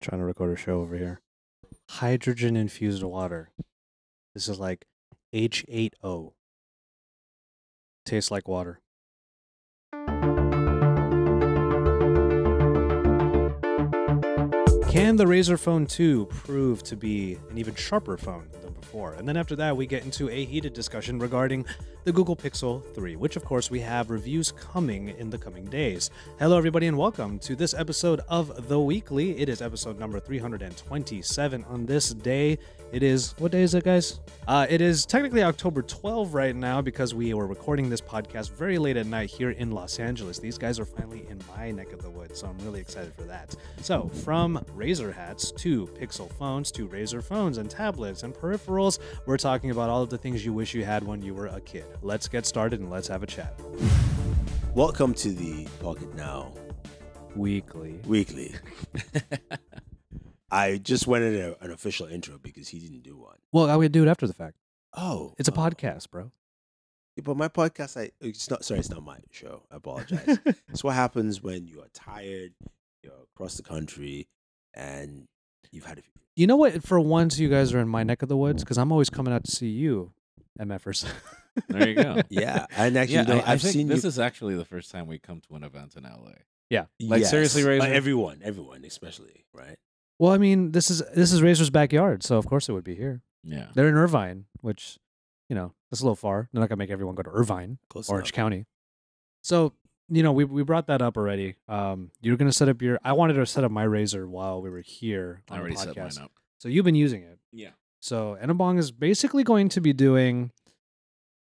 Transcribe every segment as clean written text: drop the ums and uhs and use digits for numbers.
Trying to record a show over here. Hydrogen infused water. This is like H8O. Tastes like water. Can the Razer Phone 2 prove to be an even sharper phone than before? And then after that, we get into a heated discussion regarding the Google Pixel 3, which of course we have reviews coming in the coming days. Hello everybody and welcome to this episode of The Weekly. It is episode number 327 on this day. It is, what day is it, guys? It is technically October 12 right now because we were recording this podcast very late at night here in Los Angeles. These guys are finally in my neck of the woods, so I'm really excited for that. So, from Razer hats to Pixel phones to Razer phones and tablets and peripherals, we're talking about all of the things you wish you had when you were a kid. Let's get started and let's have a chat. Welcome to the Pocketnow Weekly. I just went in an official intro because he didn't do one. Well, I would do it after the fact. Oh, It's a podcast, bro. but my podcast, it's not my show. I apologize. It's what happens when you are tired, you're across the country, and you've had a few. You know what? For once, you guys are in my neck of the woods because I'm always coming out to see you, MFers. There you go. Yeah, and actually, I I've think seen this you. is actually the first time we come to an event in LA. Yeah. Like, seriously, Razer? Everyone, especially, right? Well, I mean, this is Razer's backyard, so of course it would be here. Yeah. They're in Irvine, which, you know, that's a little far. They're not gonna make everyone go to Irvine, Close Orange enough. County. So, you know, we brought that up already. You're gonna set up your. I wanted to set up my Razer while we were here I on already the set podcast. mine up. So you've been using it. Yeah. So Enobong is basically going to be doing.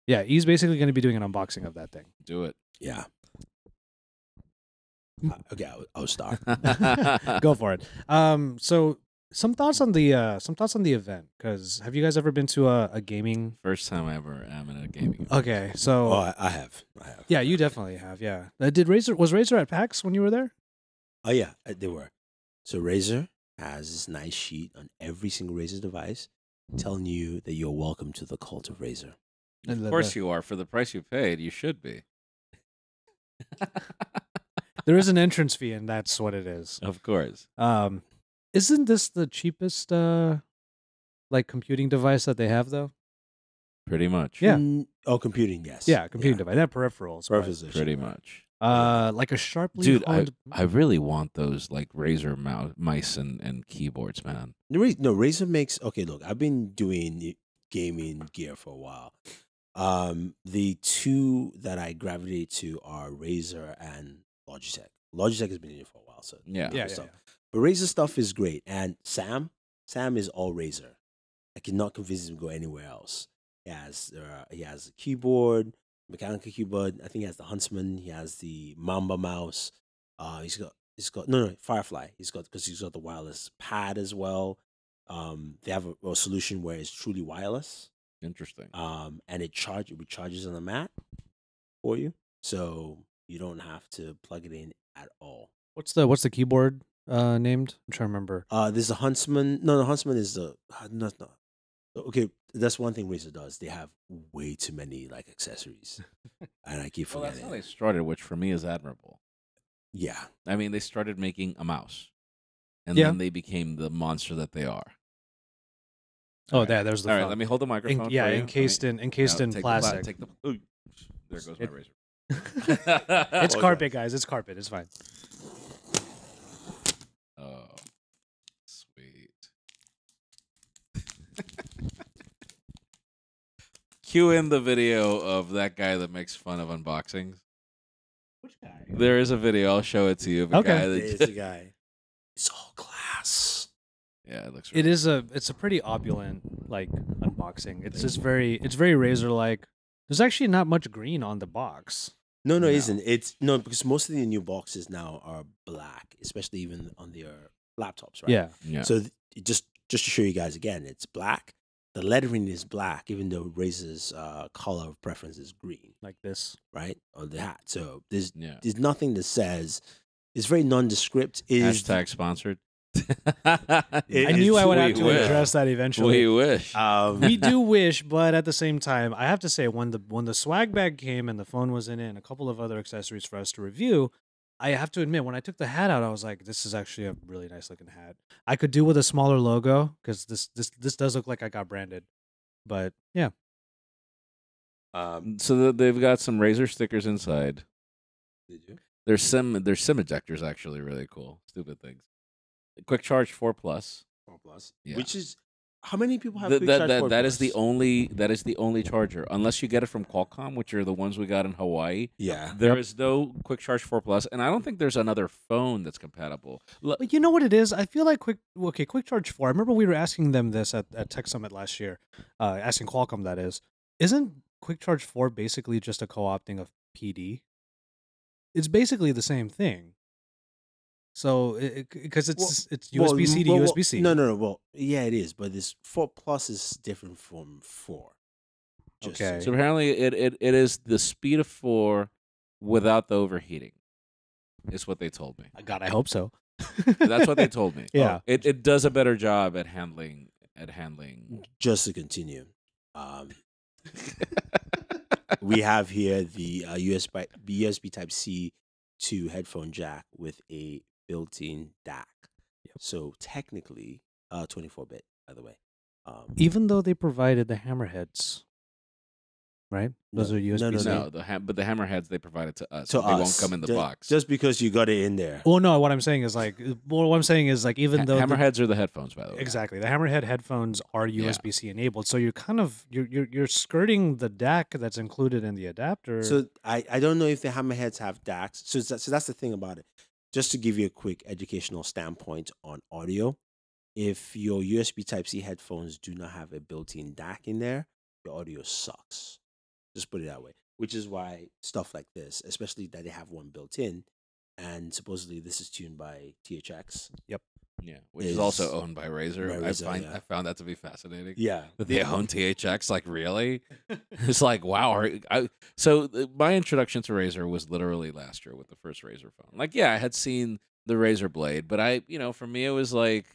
Yeah, he's basically going to be doing an unboxing of that thing. Do it. Yeah. Okay, I'll start. Go for it. So some thoughts on the event, because have you guys ever been to a gaming? First time I ever am in a gaming event. Okay, so Oh, I have. yeah, you definitely have. Yeah, was Razer at PAX when you were there? Oh yeah, they were. So Razer has this nice sheet on every single Razer device telling you that you're welcome to the cult of Razer. Of course you are. For the price you paid, you should be. There is an entrance fee, and that's what it is. Of course. Isn't this the cheapest like computing device that they have though? Pretty much. Yeah. Oh, computing, yes. Yeah, computing device. They have peripherals. but, Peripherals. Pretty much. like a sharply Dude, honed. I really want those like Razer mice and keyboards, man. No, Razer makes. Okay, look, I've been doing gaming gear for a while. The two that I gravitate to are Razer and Logitech. Logitech has been in it for a while, so Yeah. yeah. stuff. But Razer stuff is great, and Sam is all Razer. I cannot convince him to go anywhere else. He has a keyboard, mechanical keyboard. I think he has the Huntsman. He has the Mamba mouse. He's got no Firefly. He's got the wireless pad as well. They have a solution where it's truly wireless. Interesting. And it recharges on the mat for you, so you don't have to plug it in at all. What's the keyboard named? I'm trying to remember. There's a Huntsman. No, the Huntsman is the no. Okay, that's one thing Razer does. They have way too many like accessories, and I keep Well, that's forgetting. how they started, which for me is admirable. Yeah, I mean, they started making a mouse, and Yeah. then they became the monster that they are. Oh, All right. there. There's the All right, phone. let me hold the microphone. Yeah, for you. encased in Take plastic. Take the. Ooh, there goes my It- razor. It's Oh, carpet, guys. It's carpet. It's fine. Oh, sweet. Cue in the video of that guy that makes fun of unboxings. Which guy? There is a video. I'll show it to you. Of a Okay. guy there's that the guy. It's all glass. yeah, it looks. It is it's a pretty opulent like unboxing. It's just very Razer like. There's actually not much green on the box. No, No. it isn't. It's no because most of the new boxes now are black, especially even on their laptops, right? Yeah. Yeah. So just to show you guys again, it's black. The lettering is black, even though Razer's color of preference is green, Like this. right, on the hat. So there's Yeah. nothing that says it's very nondescript. Hashtag sponsored. I knew I would have to We wish. address that eventually. We wish. We do wish, but at the same time, I have to say when the swag bag came and the phone was in it and a couple of other accessories for us to review, I have to admit, when I took the hat out, I was like, "This is actually a really nice looking hat." I could do with a smaller logo because this does look like I got branded. But yeah, So they've got some Razer stickers inside. Did you? Their sim ejectors actually really cool. Stupid things. Quick charge 4 plus. 4 plus. Yeah. Which is how many people have Th- quick that charge that 4 that plus? is the only charger, unless you get it from Qualcomm, which are the ones we got in Hawaii. Yeah. There is no quick charge 4 plus, and I don't think there's another phone that's compatible. but you know what it is? I feel like Quick Charge 4. I remember we were asking them this at Tech Summit last year, asking Qualcomm that is. Isn't Quick Charge 4 basically just a co-opting of PD? It's basically the same thing. So because it's USB C to USB C. No. Well, yeah, it is, but this 4 plus is different from 4. Okay. So apparently, it is the speed of 4 without the overheating. Is what they told me. God, I hope so. That's what they told me. Yeah. It does a better job at handling. Just to continue, we have here the USB Type C to headphone jack with a built-in DAC. Yep. So technically, 24-bit, by the way. Even though they provided the hammerheads, right? Those are USB. No. But the hammerheads they provided to us. To they us, won't come in the box. Just because you got it in there. Well, no. What I'm saying is like even though hammerheads are the headphones, by the way. exactly the hammerhead headphones are USB C enabled, so you're kind of you're skirting the DAC that's included in the adapter. So I don't know if the hammerheads have DACs. So that's the thing about it. Just to give you a quick educational standpoint on audio, if your USB Type C headphones do not have a built-in DAC in there, your audio sucks. Just put it that way. Which is why stuff like this, especially that they have one built in, and supposedly this is tuned by THX. Yep. Yeah, which is also owned by Razer. By Razer, I found that to be fascinating. Yeah. That they own THX, like really? It's like wow. My introduction to Razer was literally last year with the first Razer phone. Like, yeah, I had seen the Razer Blade, but for me it was like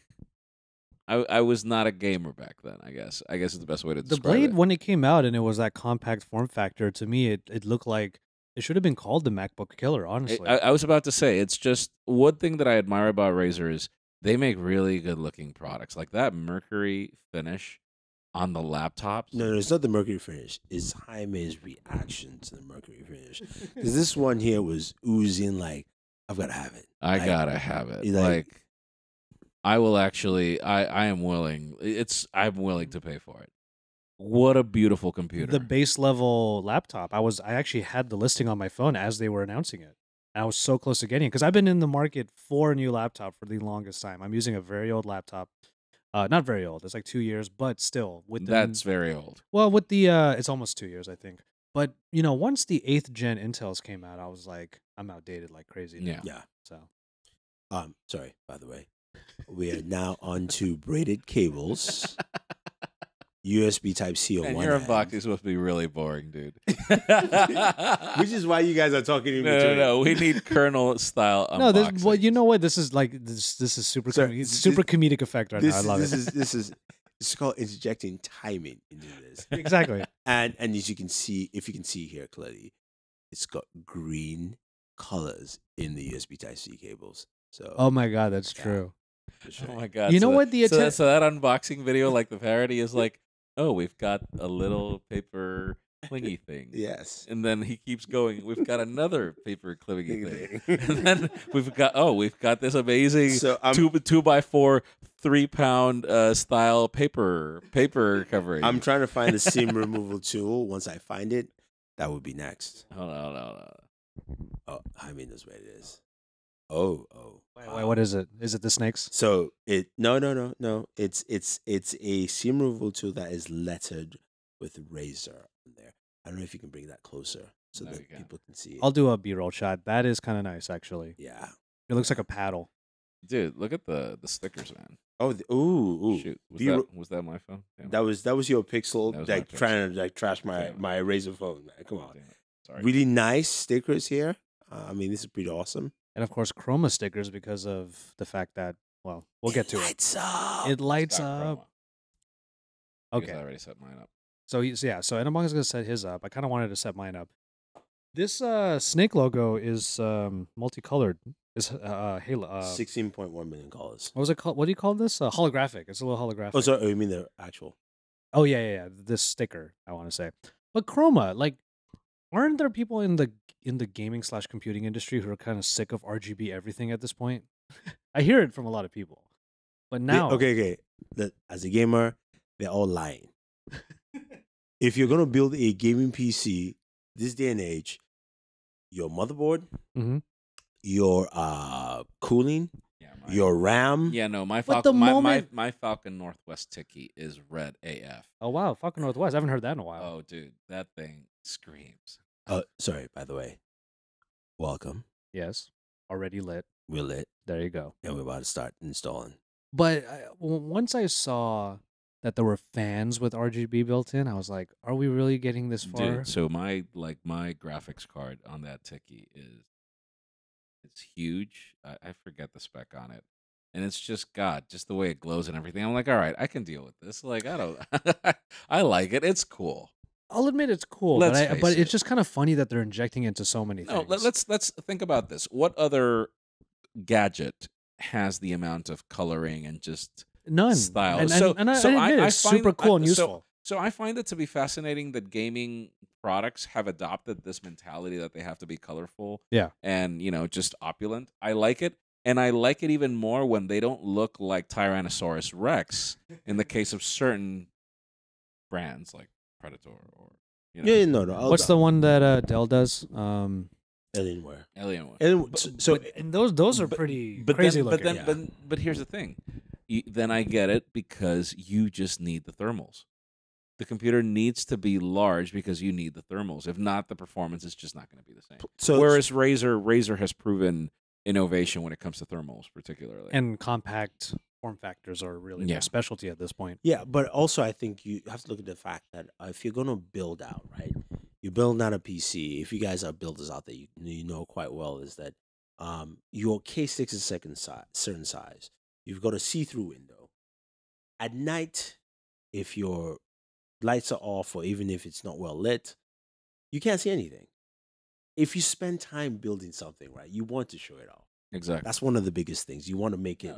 I was not a gamer back then. I guess is the best way to describe the Blade it. when it came out and it was that compact form factor. To me, it looked like it should have been called the MacBook Killer. Honestly, I was about to say it's just one thing that I admire about Razer is they make really good looking products. Like that Mercury finish on the laptops. No, it's not the Mercury finish. It's Jaime's reaction to the Mercury finish. Because this one here was oozing like, I've got to have it. I gotta have it. Like I will actually. I am willing. I'm willing to pay for it. What a beautiful computer. the base level laptop. I actually had the listing on my phone as they were announcing it. And I was so close to getting it because I've been in the market for a new laptop for the longest time. I'm using a very old laptop. Not very old. It's like 2 years, but still That's very old. Well, with the it's almost 2 years, I think. But once the 8th gen Intels came out, I was like, I'm outdated like crazy. Yeah. Yeah. So Sorry, by the way. We are now on to braided cables. USB Type C on And one your end. unboxing is supposed to be really boring, dude. Which is why you guys are talking in between. No. We need Colonel style unboxing. no, you know what? This is like this is super super comedic effect right now. I love it. This is called injecting timing into this. Exactly. And if you can see here clearly, it's got green colors in the USB Type C cables. So Oh my god, that's Yeah. true. for sure. Oh my god! You know what so that unboxing video, like the parody, is like, oh, we've got a little paper clingy thing. Yes. And then he keeps going. We've got another paper clingy thing. Thing. And then we've got this amazing So I'm 2x4 3-pound style paper covering. I'm trying to find the SIM removal tool. Once I find it, that would be next. Hold on. Oh, Jaime knows where it is. Oh. Wait, what is it? Is it the snakes? So no. It's a SIM removal tool that is lettered with Razer on there. I don't know if you can bring that closer so No, that you can't. people can see it. I'll do a B-roll shot. That is kind of nice, actually. Yeah. It looks like a paddle. Dude, look at the stickers, man. Oh, ooh. Shoot, B-roll- was that my phone? Damn. That was your Pixel That was my trying to trash my Damn it. my Razer phone. Man. Come on. Damn it. Sorry. Really nice stickers here. I mean, this is pretty awesome. And of course, Chroma stickers because of the fact that, well, we'll get to it. Lights up. It lights Got up. Chroma. Because Okay. I already set mine up. So Enobong is going to set his up. I kind of wanted to set mine up This snake logo is multicolored. Is Halo 16.1 million colors. what was it called? What do you call this? Holographic. It's a little holographic. Oh, sorry. Oh, you mean the actual? Oh yeah. This sticker, I want to say. But Chroma, like, aren't there people in the gaming / computing industry who are kind of sick of RGB everything at this point? I hear it from a lot of people. But now, Okay. As a gamer, they're all lying. If you're gonna build a gaming PC this day and age, your motherboard, Mhm. your cooling, Yeah, your RAM. Yeah, no, my But the Falcon, moment- my Falcon Northwest Tiki is red AF. oh wow, fucking Northwest. I haven't heard that in a while. Oh, dude, that thing screams. Sorry, by the way. Welcome. Yes, already lit. We're lit, There you go. and we're about to start installing. But once I saw that there were fans with RGB built in, I was like, "Are we really getting this far?" Dude, so my graphics card on that Tiki it's huge. I forget the spec on it. And it's just just the way it glows and everything. I'm like, all right, I can deal with this. Like, I don't I like it. It's cool. I'll admit it's cool, Let's but face it's it. just kind of funny that they're injecting into so many No, things. let's think about this. What other gadget has the amount of coloring and just None. style? And, so and I so admit I it's find super cool and so- useful. So I find it to be fascinating that gaming products have adopted this mentality that they have to be colorful, Yeah. and just opulent. I like it, and I like it even more when they don't look like Tyrannosaurus Rex. In the case of certain brands like Predator or No. What's the one that Dell does? Alienware? Alienware. So And those are pretty crazy looking. But here's the thing. Then I get it because you just need the thermals. The computer needs to be large because you need the thermals. If not, the performance is just not going to be the same. So Whereas Razer has proven innovation when it comes to thermals, particularly. And compact form factors are really their specialty at this point. yeah, but also I think you have to look at the fact that if you're gonna build out, right, you build out a PC. If you guys are builders out there, you know quite well is that your K6 is certain size. You've got a see-through window. At night, if your lights are off or even if it's not well lit, you can't see anything. If you spend time building something, right, you want to show it off. Exactly. That's one of the biggest things. You want to make it.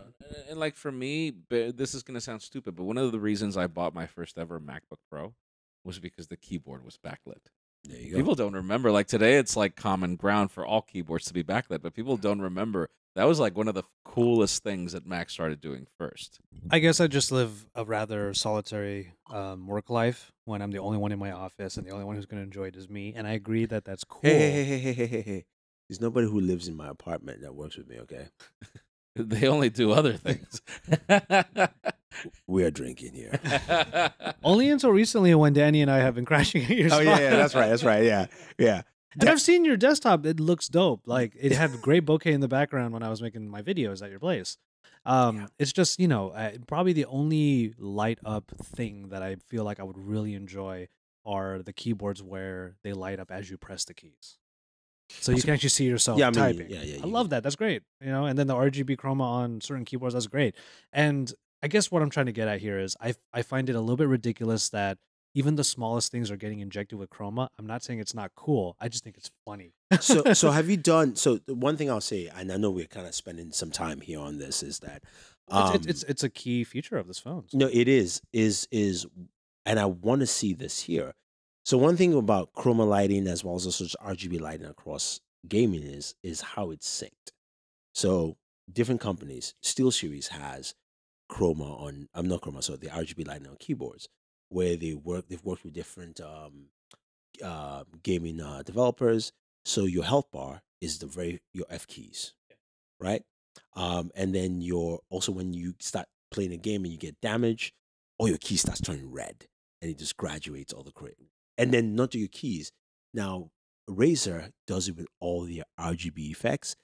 And like for me, this is going to sound stupid, but one of the reasons I bought my first ever MacBook Pro was because the keyboard was backlit. There you go. People don't remember. Like today, it's like common ground for all keyboards to be backlit, but people don't remember. That was like one of the coolest things that Mac started doing first. I guess I just live a rather solitary work life when I'm the only one in my office and the only one who's going to enjoy it is me. And I agree that that's cool. Hey. There's nobody who lives in my apartment that works with me, okay? They only do other things. We are drinking here. Only until recently when Danny and I have been crashing at your spot. That's right. Yeah. And I've seen your desktop. It looks dope. Like, it had great bokeh in the background when I was making my videos at your place. It's just, probably the only light up thing that I feel like I would really enjoy are the keyboards where they light up as you press the keys. So you can actually see yourself typing. I love that. That's great. And then the RGB chroma on certain keyboards, that's great. And I guess what I'm trying to get at here is I find it a little bit ridiculous that even the smallest things are getting injected with chroma. I'm not saying it's not cool. I just think it's funny. So have you done? So the one thing I'll say, and I know we're kind of spending some time here on this, is that it's a key feature of this phone. No, it is, and I want to see this here. So one thing about Chroma lighting as well as also RGB lighting across gaming is how it's synced. So different companies, SteelSeries has Chroma on, I'm not Chroma, so the RGB lighting on keyboards, where they've worked with different gaming developers. So your health bar is your F keys, right? And then also when you start playing a game and you get damage, all your keys starts turning red, and it just graduates all the credit. And then not to your keys. Now Razer does it with all the RGB effects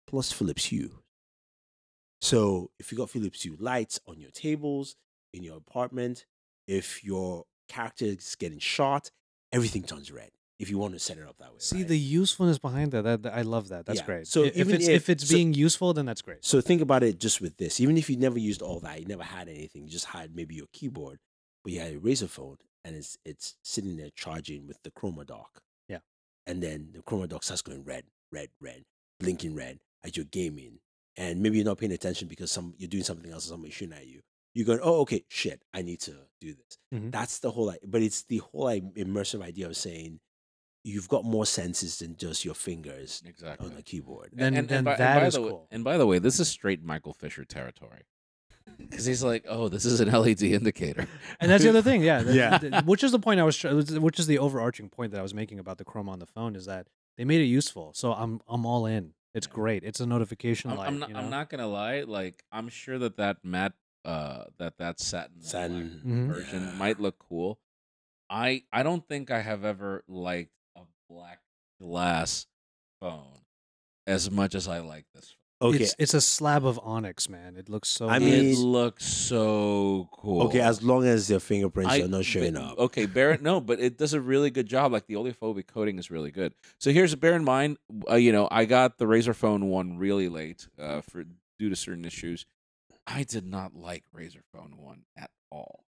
plus Philips Hue. So if you got Philips Hue lights on your tables, in your apartment, if your character is getting shot, everything turns red. If you want to set it up that way. See, right? the usefulness behind that I love that. That's great. So if it's being useful, then that's great. So think about it just with this. Even if you never used all that, you never had anything, you just had maybe your keyboard, but you had a Razer phone, and it's sitting there charging with the Chroma dock. Yeah. and then the chroma dock starts going red, red, red, blinking red as you're gaming, and maybe you're not paying attention because you're doing something else or somebody's shooting at you. You're going, oh, okay, shit, I need to do this. Mhm. That's the whole, but it's the whole immersive idea of saying you've got more senses than just your fingers Exactly. on the keyboard. Then that is cool. And by the way, this is straight Michael Fisher territory. Because he's like, oh, this is an LED indicator. And that's the other thing, yeah. Yeah. Which is the point which is the overarching point that I was making about the Chroma on the phone is that they made it useful. So I'm all in. It's great. It's a notification light. I'm not gonna lie. Like, I'm sure that matte, that satin Satin. version might look cool. I don't think I have ever liked a black glass phone as much as I like this phone. Okay. It's a slab of onyx, man. It looks so I good. mean, It looks so cool. Okay, as long as their fingerprints are not showing up. Okay, no, but it does a really good job. Like, the oleophobic coating is really good. So bear in mind, I got the Razer Phone 1 really late due to certain issues. I did not like Razer Phone 1 at all.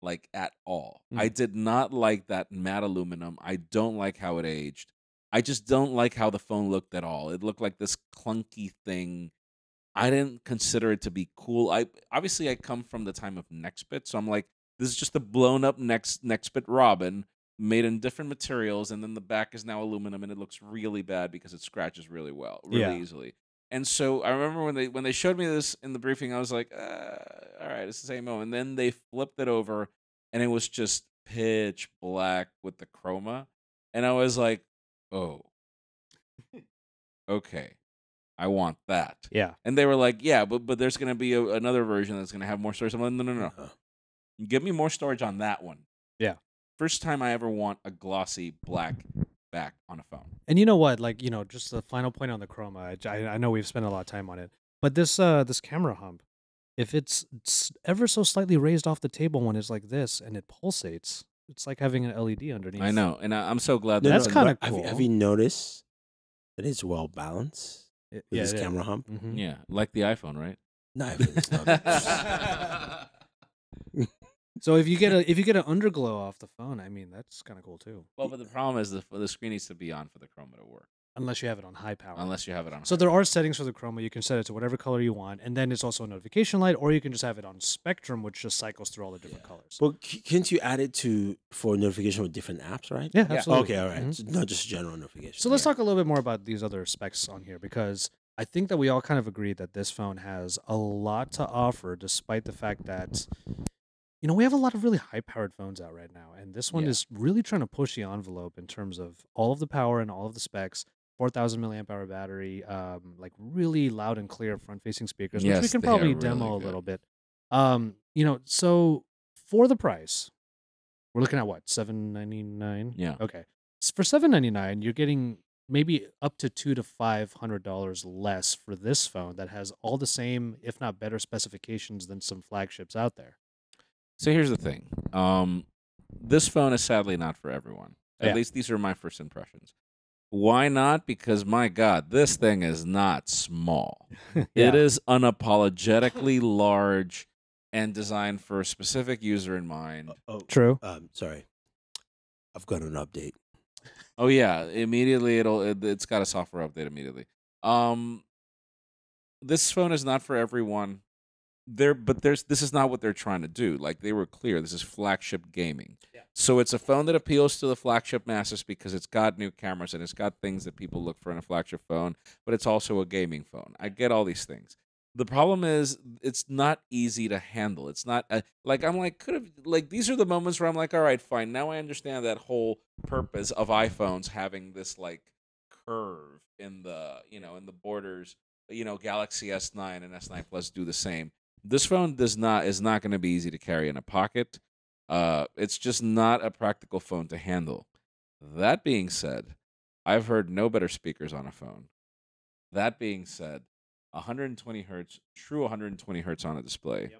Like, at all. I did not like that matte aluminum. I don't like how it aged. I just don't like how the phone looked at all. It looked like this clunky thing. I didn't consider it to be cool. I come from the time of Nextbit, so I'm like, this is just a blown up Nextbit Robin made in different materials, and then the back is now aluminum, and it looks really bad because it scratches really easily. And so I remember when they showed me this in the briefing, I was like, all right, it's the same moment. And then they flipped it over, and it was just pitch black with the chroma, and I was like, oh, okay, I want that. Yeah. And they were like, yeah, but there's going to be another version that's going to have more storage. I'm like, no. Give me more storage on that one. Yeah. First time I ever want a glossy black back on a phone. And you know what? Like, just the final point on the Chroma. I know we've spent a lot of time on it, but this camera hump, if it's ever so slightly raised off the table when it's like this and it pulsates, it's like having an LED underneath. I know, and I'm so glad that's kind of cool. Have you noticed that it's well balanced with this camera hump? Mm-hmm. Yeah, like the iPhone, right? No, it's not. So if you get an underglow off the phone, I mean, that's kind of cool too. Well, but the problem is the screen needs to be on for the Chroma to work. Unless you have it on high power. So there are settings for the Chroma. You can set it to whatever color you want, and then it's also a notification light, or you can just have it on Spectrum, which just cycles through all the different colors. But can't you add it for notification with different apps, right? Yeah, absolutely. Okay, all right. Mm-hmm. So not just general notification. So let's talk a little bit more about these other specs on here, because I think that we all kind of agree that this phone has a lot to offer, despite the fact that we have a lot of really high-powered phones out right now, and this one is really trying to push the envelope in terms of all of the power and all of the specs. 4,000 milliamp hour battery, like really loud and clear front-facing speakers, which we can probably demo a little bit. So for the price, we're looking at what, $799? Yeah. Okay. For $799, you're getting maybe up to $200 to $500 less for this phone that has all the same, if not better, specifications than some flagships out there. So here's the thing. This phone is sadly not for everyone. At least these are my first impressions. Why not? Because, my God, this thing is not small. It is unapologetically large and designed for a specific user in mind. True. Sorry. I've got an update. Oh, yeah. Immediately, it's got a software update immediately. This phone is not for everyone. This is not what they're trying to do. Like, they were clear, this is flagship gaming. Yeah. So it's a phone that appeals to the flagship masses because it's got new cameras and it's got things that people look for in a flagship phone, but it's also a gaming phone. I get all these things. The problem is it's not easy to handle. It's not these are the moments where I'm like, all right, fine. Now I understand that whole purpose of iPhones having this like curve in the borders. Galaxy S9 and S9 Plus do the same. This phone is not going to be easy to carry in a pocket. It's just not a practical phone to handle. That being said, I've heard no better speakers on a phone. That being said, 120 hertz, true 120 hertz on a display.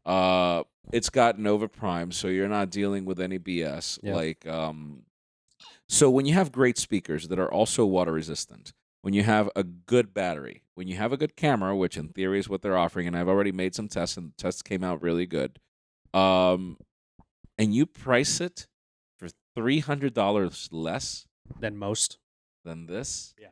Yep. It's got Nova Prime, so you're not dealing with any BS. Yep. So when you have great speakers that are also water resistant, when you have a good battery, when you have a good camera, which in theory is what they're offering, and I've already made some tests, and the tests came out really good, and you price it for $300 less, than most. than this. Yeah.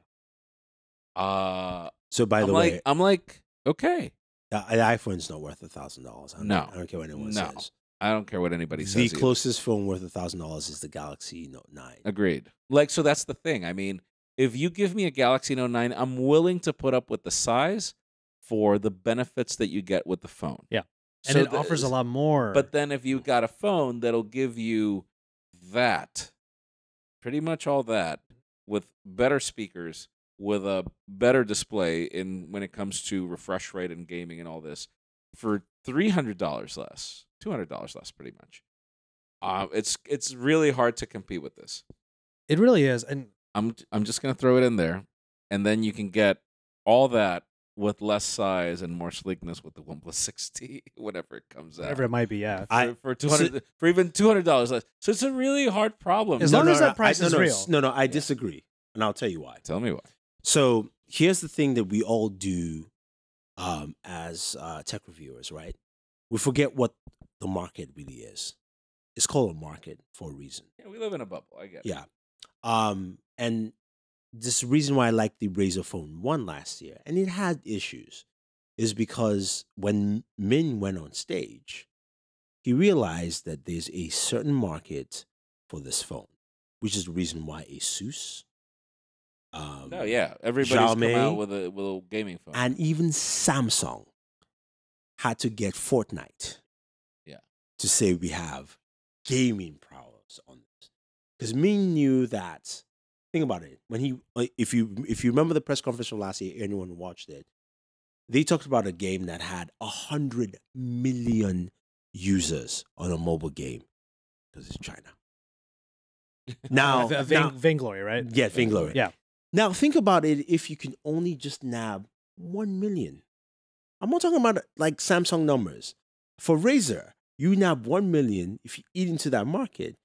So by the way, I'm like, okay, the iPhone's not worth $1,000. No. I don't care what anyone No. says. I don't care what anybody The says. either. closest phone worth $1,000 is the Galaxy Note 9. Agreed. Like, so that's the thing. I mean, if you give me a Galaxy Note 9, I'm willing to put up with the size for the benefits that you get with the phone. Yeah. And So it offers a lot more. But then if you got a phone that'll give you that, pretty much all that, with better speakers, with a better display in when it comes to refresh rate and gaming and all this, for $300 less, $200 less, pretty much. It's really hard to compete with this. It really is. And I'm just gonna throw it in there, and then you can get all that with less size and more sleekness with the OnePlus 6T, whatever it comes out. whatever it might be, yeah. For for even $200 less. So it's a really hard problem. As long as that price is real. No, I disagree. And I'll tell you why. Tell me why. So here's the thing that we all do as tech reviewers, right? We forget what the market really is. It's called a market for a reason. Yeah, we live in a bubble. I get it. Yeah. And this reason why I liked the Razer Phone 1 last year, and it had issues, is because when Min went on stage, he realized that there's a certain market for this phone, which is the reason why Asus, No, yeah. Everybody's Xiaomi, come out with a gaming phone. and even Samsung had to get Fortnite, Yeah. to say we have gaming prowess on this. Because Min knew that. Think about it. When he, if you remember the press conference from last year, anyone who watched it, they talked about a game that had 100 million users on a mobile game because it's China. Now, Vainglory, right? Yeah, Vainglory. Yeah. Now think about it. If you can only just nab 1 million, I'm not talking about like Samsung numbers. For Razer, you nab 1 million. If you eat into that market,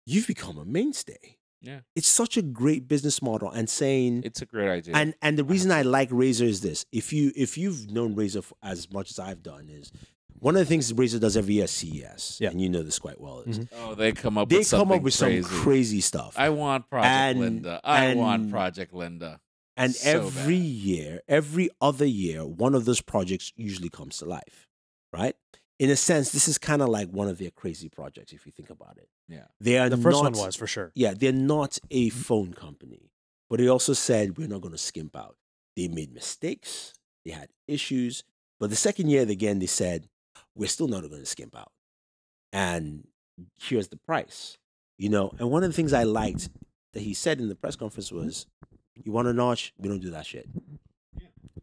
you've become a mainstay. Yeah. It's such a great business model, and saying It's a great idea. and the reason I like Razer is this. If you've known Razer as much as I've done, is one of the things Razer does every year is CES. Yeah. And you know this quite well. Is Oh, they come up they with come something up with crazy. some crazy stuff. I want Project And- Linda. I want and- Project Linda. And So every bad. year, every other year, one of those projects usually comes to life, right? In a sense, this is kind of like one of their crazy projects, if you think about it. Yeah. They are The first not, one was, for sure. Yeah, they're not a phone company, but they also said we're not going to skimp out. They made mistakes, they had issues, but the second year again, they said we're still not going to skimp out. And here's the price, you know. And one of the things I liked that he said in the press conference was, "You want a notch? We don't do that shit."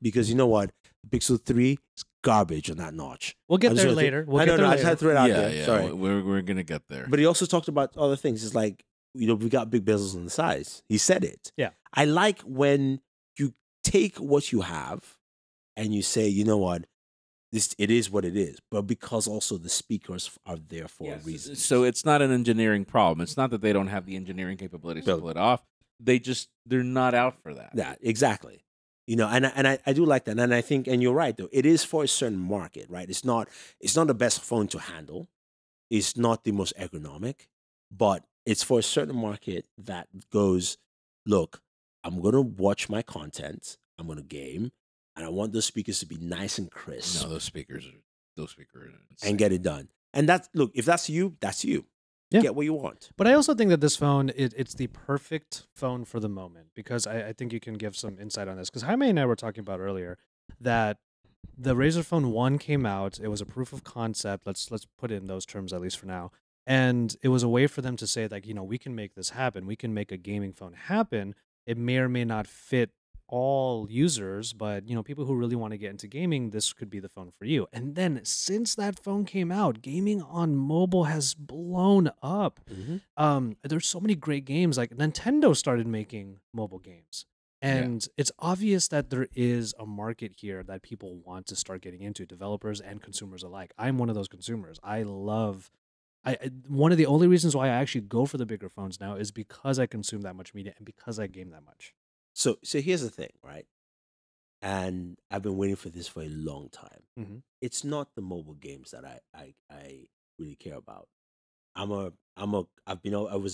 Because you know what? The Pixel 3 is garbage on that notch. We'll get I just there wanted to- later. We'll I get know, there I just later. had to throw it out Yeah, there. yeah. Sorry. We're gonna get there. But he also talked about other things. It's like, you know, we got big bezels on the sides. He said it. Yeah. I like when you take what you have and you say, you know what, it is what it is. But because also the speakers are there for a reason. So it's not an engineering problem. It's not that they don't have the engineering capabilities to No. pull it off. They're not out for that. Yeah, exactly. You know, and I do like that. And I think, and you're right though, it is for a certain market, right? It's not the best phone to handle. It's not the most ergonomic, but it's for a certain market that goes, look, I'm gonna watch my content, I'm gonna game, and I want those speakers to be nice and crisp No, those speakers are and get it done. And that's, look, if that's you, that's you. Yeah. Get what you want. But I also think that this phone, it's the perfect phone for the moment, because I think you can give some insight on this. Because Jaime and I were talking about earlier that the Razer Phone 1 came out. It was a proof of concept. Let's put it in those terms, at least for now. And it was a way for them to say, like, you know, we can make this happen. We can make a gaming phone happen. It may or may not fit all users, but, you know, people who really want to get into gaming, this could be the phone for you. And then since that phone came out, gaming on mobile has blown up. There's so many great games. Like Nintendo started making mobile games. And it's obvious that there is a market here that people want to start getting into, developers and consumers alike. I'm one of those consumers. One of the only reasons why I actually go for the bigger phones now is because I consume that much media and because I game that much. So here's the thing, right? And I've been waiting for this for a long time. Mhm. It's not the mobile games that I really care about. I was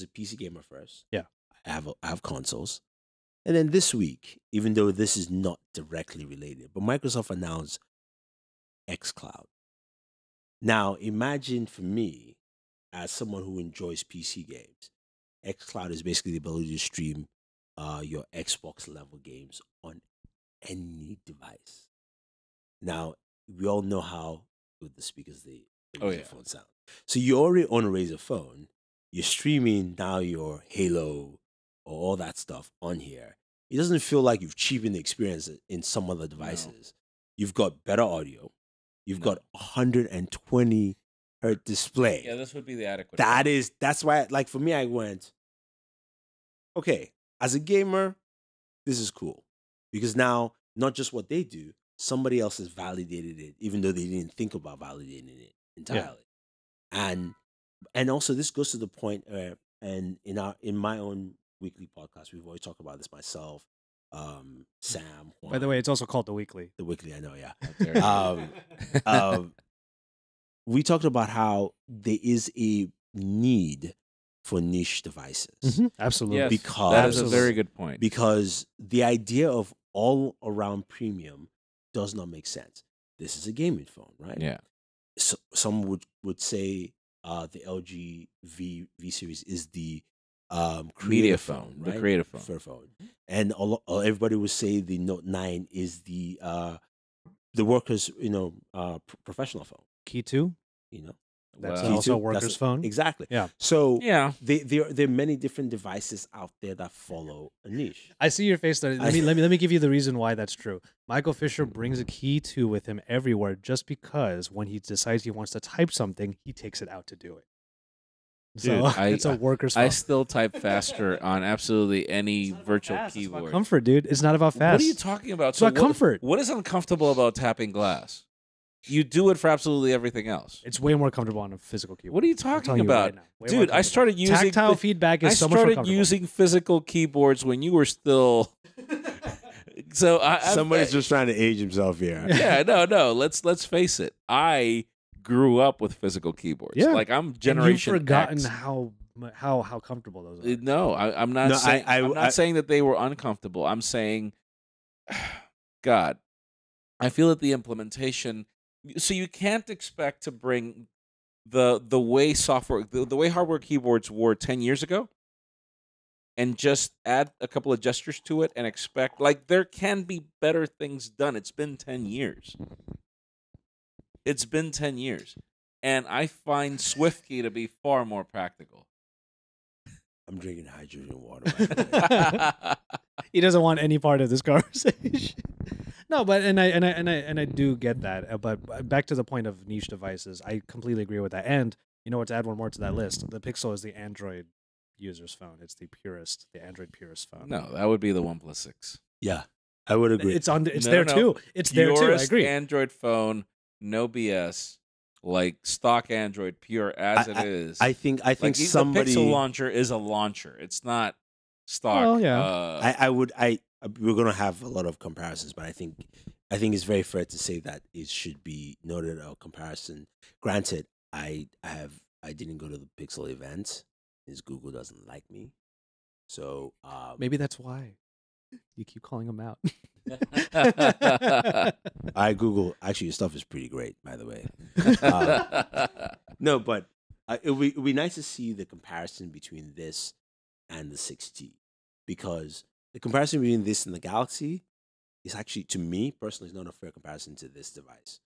a PC gamer first. Yeah. I have consoles. And then this week, even though this is not directly related, but Microsoft announced xCloud. Now, imagine for me, as someone who enjoys PC games, xCloud is basically the ability to stream your Xbox level games on any device. Now, we all know how good the speakers the Oh, Razer yeah. phone sound. So you already own a Razer phone. You're streaming now your Halo or all that stuff on here. It doesn't feel like you've cheapened the experience in some other devices. You've got better audio. You've No. got 120 hertz display. Yeah, this would be the adequate. That's why, like, for me, I went, okay, as a gamer, this is cool. Because now, not just what they do, somebody else has validated it, even though they didn't think about validating it entirely. And also, this goes to the point, and in my own weekly podcast, we've always talked about this myself, Sam. By the way, it's also called the Weekly. The Weekly, I know, yeah. There you Um, um, we talked about how there is a need for niche devices. Absolutely. Yes, Because- that is a Absolutely. very good point. Because the idea of all around premium does not make sense. This is a gaming phone, right? Yeah. So, some would say the LG V series is the Media creative phone, right? the creative phone. For phone. And everybody would say the Note 9 is the workers, professional phone. Key 2. That's Well, also a Key two, worker's that's phone. Exactly. Yeah. So yeah. there are many different devices out there that follow a niche. I see your face there. Let me give you the reason why that's true. Michael Fisher brings a Key 2 with him everywhere just because when he decides he wants to type something, he takes it out to do it. So Dude, it's a worker's phone. I still type faster on absolutely any virtual Fast, it's about keyboard. comfort, dude. It's not about fast. What are you talking about? It's about comfort. What is uncomfortable about tapping glass? You do it for absolutely everything else. It's way more comfortable on a physical keyboard. What are you I'm talking telling you about? right now. Way more Dude, I comfortable. started using Tactile feedback is I so much more started comfortable. using physical keyboards when you were still. So Somebody's just trying to age himself here. Yeah, no. Let's face it. I grew up with physical keyboards. Yeah. Like I'm And generation you've forgotten X. how comfortable those are. No, I'm not No, saying. I'm not I- saying that they were uncomfortable. I'm saying, God, I feel that the implementation. So you can't expect to bring the way software, the way hardware keyboards were 10 years ago, and just add a couple of gestures to it and expect like there can be better things done. It's been 10 years. It's been 10 years, and I find SwiftKey to be far more practical. I'm drinking hydrogen water. by the way. He doesn't want any part of this conversation. No, but and I do get that. But back to the point of niche devices, I completely agree with that. And you know what? To add one more to that list, the Pixel is the Android user's phone. It's the Android purist phone. No, that would be the OnePlus 6. Yeah, I would agree. It's on. It's No, there no. too. It's there too. I Purest agree. Android phone, no BS, like stock Android, pure as it is. I think like somebody. the Pixel launcher is a launcher. It's not stock. Well, yeah. We're gonna have a lot of comparisons, but I think it's very fair to say that it should be noted a comparison. Granted, I didn't go to the Pixel event because Google doesn't like me, so Maybe that's why you keep calling them out. I Google. Actually, your stuff is pretty great, by the way. No, but it would be nice to see the comparison between this and the 6T, because the comparison between this and the Galaxy is actually, to me personally, is not a fair comparison to this device.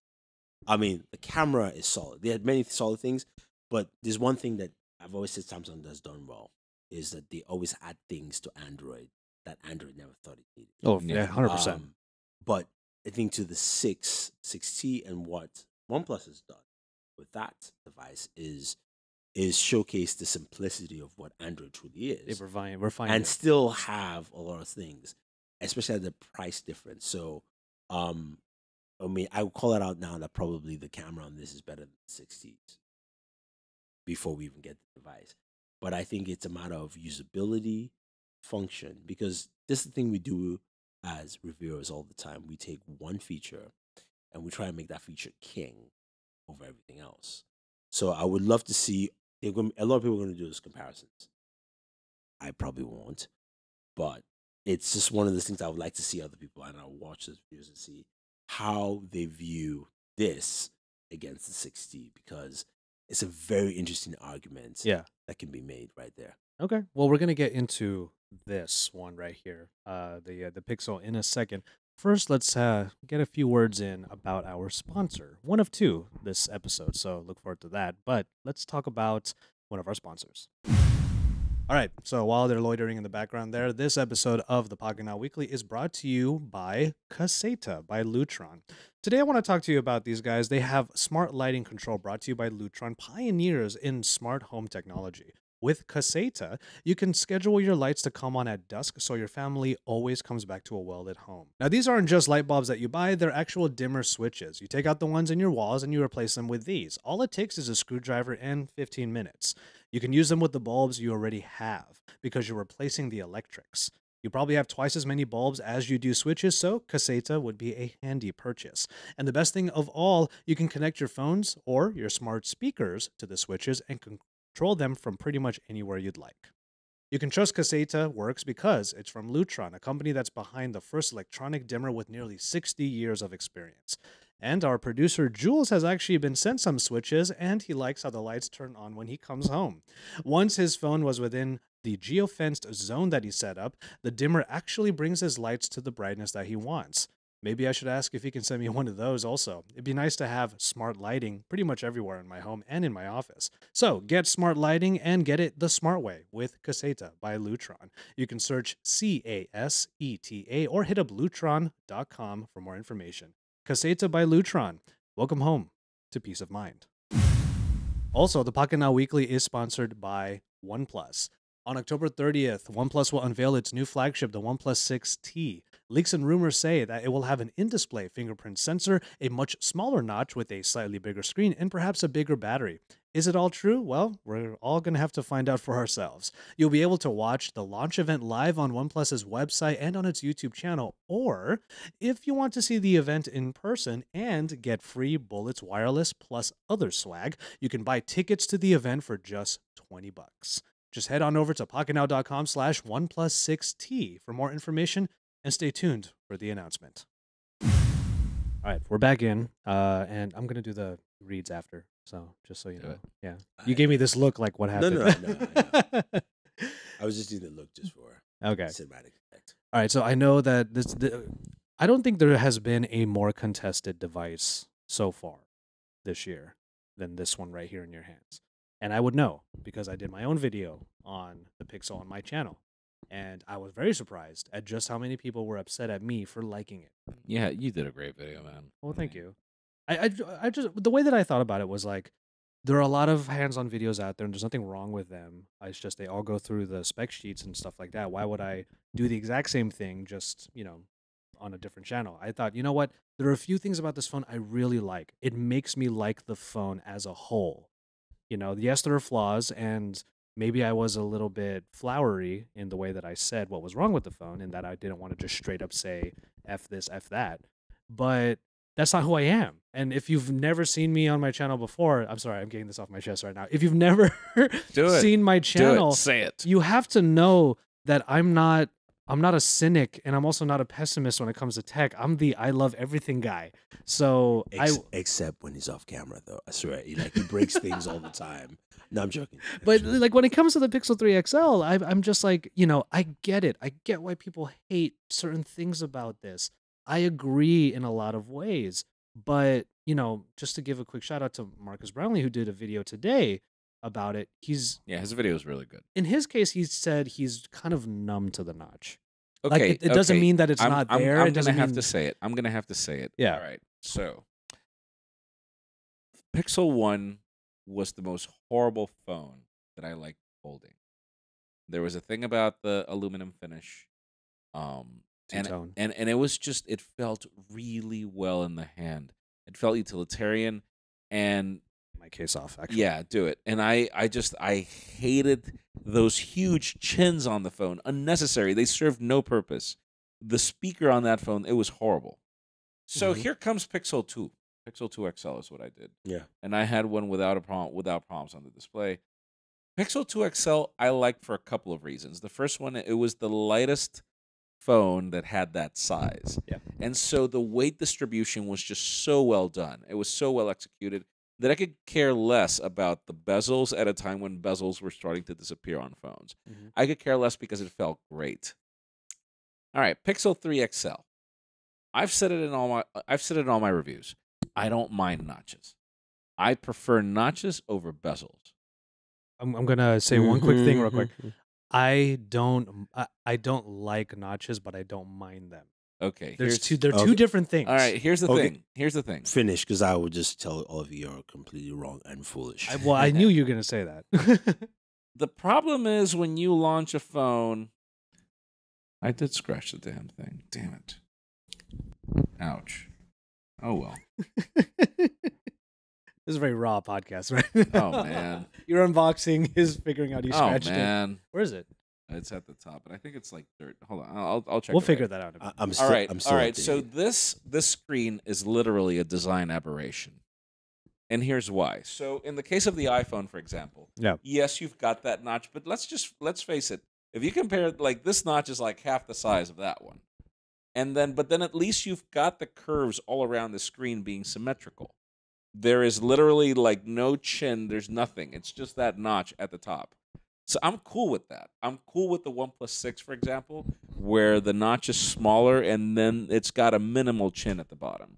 I mean, the camera is solid. They had many solid things, but there's one thing that I've always said Samsung does done well is that they always add things to Android that Android never thought it needed. Oh yeah, 100%. But I think to the 6T and what OnePlus has done with that device is showcase the simplicity of what Android truly is, We're fine. and still have a lot of things, especially at the price difference. So, I mean, I would call it out now that probably the camera on this is better than the 6Ts before we even get the device. But I think it's a matter of usability, function, because this is the thing we do as reviewers all the time. We take one feature and we try and make that feature king over everything else. So I would love to see, a lot of people are going to do those comparisons. I probably won't. But it's just one of those things I would like to see other people, and I'll watch those videos and see how they view this against the 6T, because it's a very interesting argument Yeah. that can be made right there. Okay. Well, we're gonna get into this one right here, the Pixel, in a second. First, let's get a few words in about our sponsor. One of two this episode, so look forward to that. But let's talk about one of our sponsors. All right, so while they're loitering in the background there, this episode of the Pocketnow Weekly is brought to you by Caseta by Lutron. Today I want to talk to you about these guys. They have smart lighting control brought to you by Lutron, pioneers in smart home technology. With Caseta, you can schedule your lights to come on at dusk so your family always comes back to a well-lit home. Now, these aren't just light bulbs that you buy, they're actual dimmer switches. You take out the ones in your walls and you replace them with these. All it takes is a screwdriver and 15 minutes. You can use them with the bulbs you already have because you're replacing the electrics. You probably have twice as many bulbs as you do switches, so Caseta would be a handy purchase. And the best thing of all, you can connect your phones or your smart speakers to the switches and control them from pretty much anywhere you'd like. You can trust Caseta works because it's from Lutron, a company that's behind the first electronic dimmer with nearly 60 years of experience. And our producer Jules has actually been sent some switches, and he likes how the lights turn on when he comes home. Once his phone was within the geofenced zone that he set up, the dimmer actually brings his lights to the brightness that he wants. Maybe I should ask if he can send me one of those also. It'd be nice to have smart lighting pretty much everywhere in my home and in my office. So get smart lighting and get it the smart way with Caseta by Lutron. You can search Caseta or hit up lutron.com for more information. Caseta by Lutron. Welcome home to peace of mind. Also, the Pocketnow Weekly is sponsored by OnePlus. On October 30th, OnePlus will unveil its new flagship, the OnePlus 6T. Leaks and rumors say that it will have an in-display fingerprint sensor, a much smaller notch with a slightly bigger screen, and perhaps a bigger battery. Is it all true? Well, we're all going to have to find out for ourselves. You'll be able to watch the launch event live on OnePlus's website and on its YouTube channel, or if you want to see the event in person and get free Bullets wireless plus other swag, you can buy tickets to the event for just $20. Just head on over to pocketnow.com/OnePlus6T for more information and stay tuned for the announcement. All right, we're back in, and I'm going to do the reads after, so just so you know. Yeah. You gave me this look like what happened. No. I was just doing the look just for cinematic effect. All right, so I know that I don't think there has been a more contested device so far this year than this one right here in your hands. And I would know because I did my own video on the Pixel on my channel. And I was very surprised at just how many people were upset at me for liking it. Yeah, you did a great video, man. Well, thank you. I just, the way that I thought about it was like, there are a lot of hands-on videos out there, and there's nothing wrong with them. It's just they all go through the spec sheets and stuff like that. Why would I do the exact same thing just, on a different channel? I thought, you know what? There are a few things about this phone I really like. It makes me like the phone as a whole. Yes, there are flaws, and maybe I was a little bit flowery in the way that I said what was wrong with the phone, and that I didn't want to just straight up say F this, F that. But that's not who I am. And if you've never seen me on my channel before, I'm sorry, I'm getting this off my chest right now. If you've never seen my channel, say it. You have to know that I'm not a cynic, and I'm also not a pessimist when it comes to tech. I'm the I love everything guy. So except when he's off camera, though. I swear, he breaks things all the time. No, I'm joking. But like when it comes to the Pixel 3 XL, I'm just like, I get it. I get why people hate certain things about this. I agree in a lot of ways. But, just to give a quick shout out to Marcus Brownlee, who did a video today about it. His video is really good. In his case, he said he's kind of numb to the notch. Okay, like it doesn't mean that it's not there. I'm gonna have to say it. Yeah. All right. So, Pixel 1 was the most horrible phone that I liked holding. There was a thing about the aluminum finish, Two-tone. and it was just, it felt really well in the hand. It felt utilitarian, and my case off, actually. Yeah, do it. And I hated those huge chins on the phone. Unnecessary. They served no purpose. The speaker on that phone, it was horrible. So here comes Pixel 2. Pixel 2 XL is what I did. Yeah. And I had one without problems on the display. Pixel 2 XL I like for a couple of reasons. The first one, it was the lightest phone that had that size. Yeah. And so the weight distribution was just so well done. It was so well executed that I could care less about the bezels at a time when bezels were starting to disappear on phones. Mhm. I could care less because it felt great. All right, Pixel 3 XL. I've said it in all my reviews. I don't mind notches. I prefer notches over bezels. I'm gonna say one quick thing real quick. Mhm. I don't like notches, but I don't mind them. Okay, They're two Okay. different things. All right, here's the Okay. thing. Here's the thing. Finish, because I would just tell all of you are completely wrong and foolish. I knew you were gonna say that. The problem is when you launch a phone. I did scratch the damn thing. Damn it. Ouch. Oh well. This is a very raw podcast, right? Oh, man. You're unboxing his figuring out he Oh scratched it. man. Where is it? It's at the top, but I think it's like dirt. Hold on, I'll check. We'll it figure later. that out. I'm still, All right, I'm still all right. So updating. this screen is literally a design aberration, and here's why. So in the case of the iPhone, for example, Yeah. yes, you've got that notch, but let's face it. If you compare, like, this notch is like half the size of that one, but then at least you've got the curves all around the screen being symmetrical. There is literally like no chin. There's nothing. It's just that notch at the top. So I'm cool with that. I'm cool with the OnePlus 6, for example, where the notch is smaller and then it's got a minimal chin at the bottom.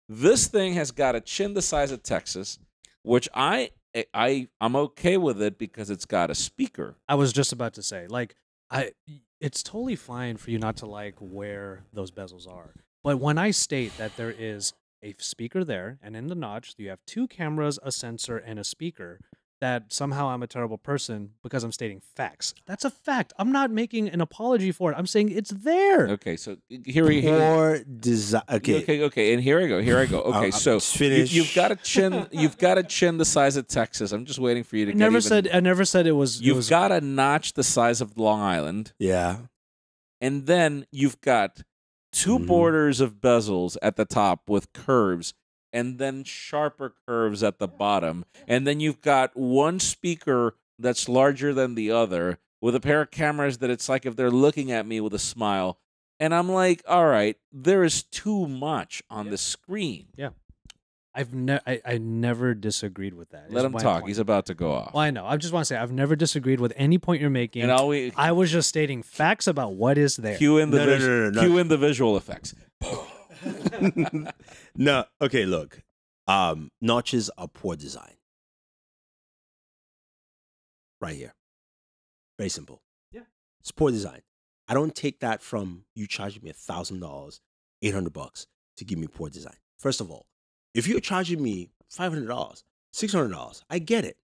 This thing has got a chin the size of Texas, which I'm okay with it because it's got a speaker. I was just about to say, like, it's totally fine for you not to like where those bezels are. But when I state that there is a speaker there, and in the notch, you have two cameras, a sensor, and a speaker, that somehow I'm a terrible person because I'm stating facts. That's a fact. I'm not making an apology for it. I'm saying it's there. Okay, so here Poor design. Okay. Okay, and here I go. Okay, I'm so finished. you've got a chin. You've got a chin the size of Texas. I'm just waiting for you to. I never said it was. You've got a notch the size of Long Island, Yeah. and then you've got two Mhm. borders of bezels at the top with curves, and then sharper curves at the bottom, and then you've got one speaker that's larger than the other with a pair of cameras that it's like if they're looking at me with a smile. And I'm like, all right, there is too much on the screen. Yeah. I never disagreed with that. Let is him my talk. point. He's about to go off. Well, I know. I just want to say I've never disagreed with any point you're making. And I was just stating facts about what is there. cue in the No. cue in the visual effects. No. Okay. Look. Notches are poor design. Right here. Very simple. Yeah. It's poor design. I don't take that from you charging me $1,000, $800 to give me poor design. First of all, if you're charging me $500, $600, I get it.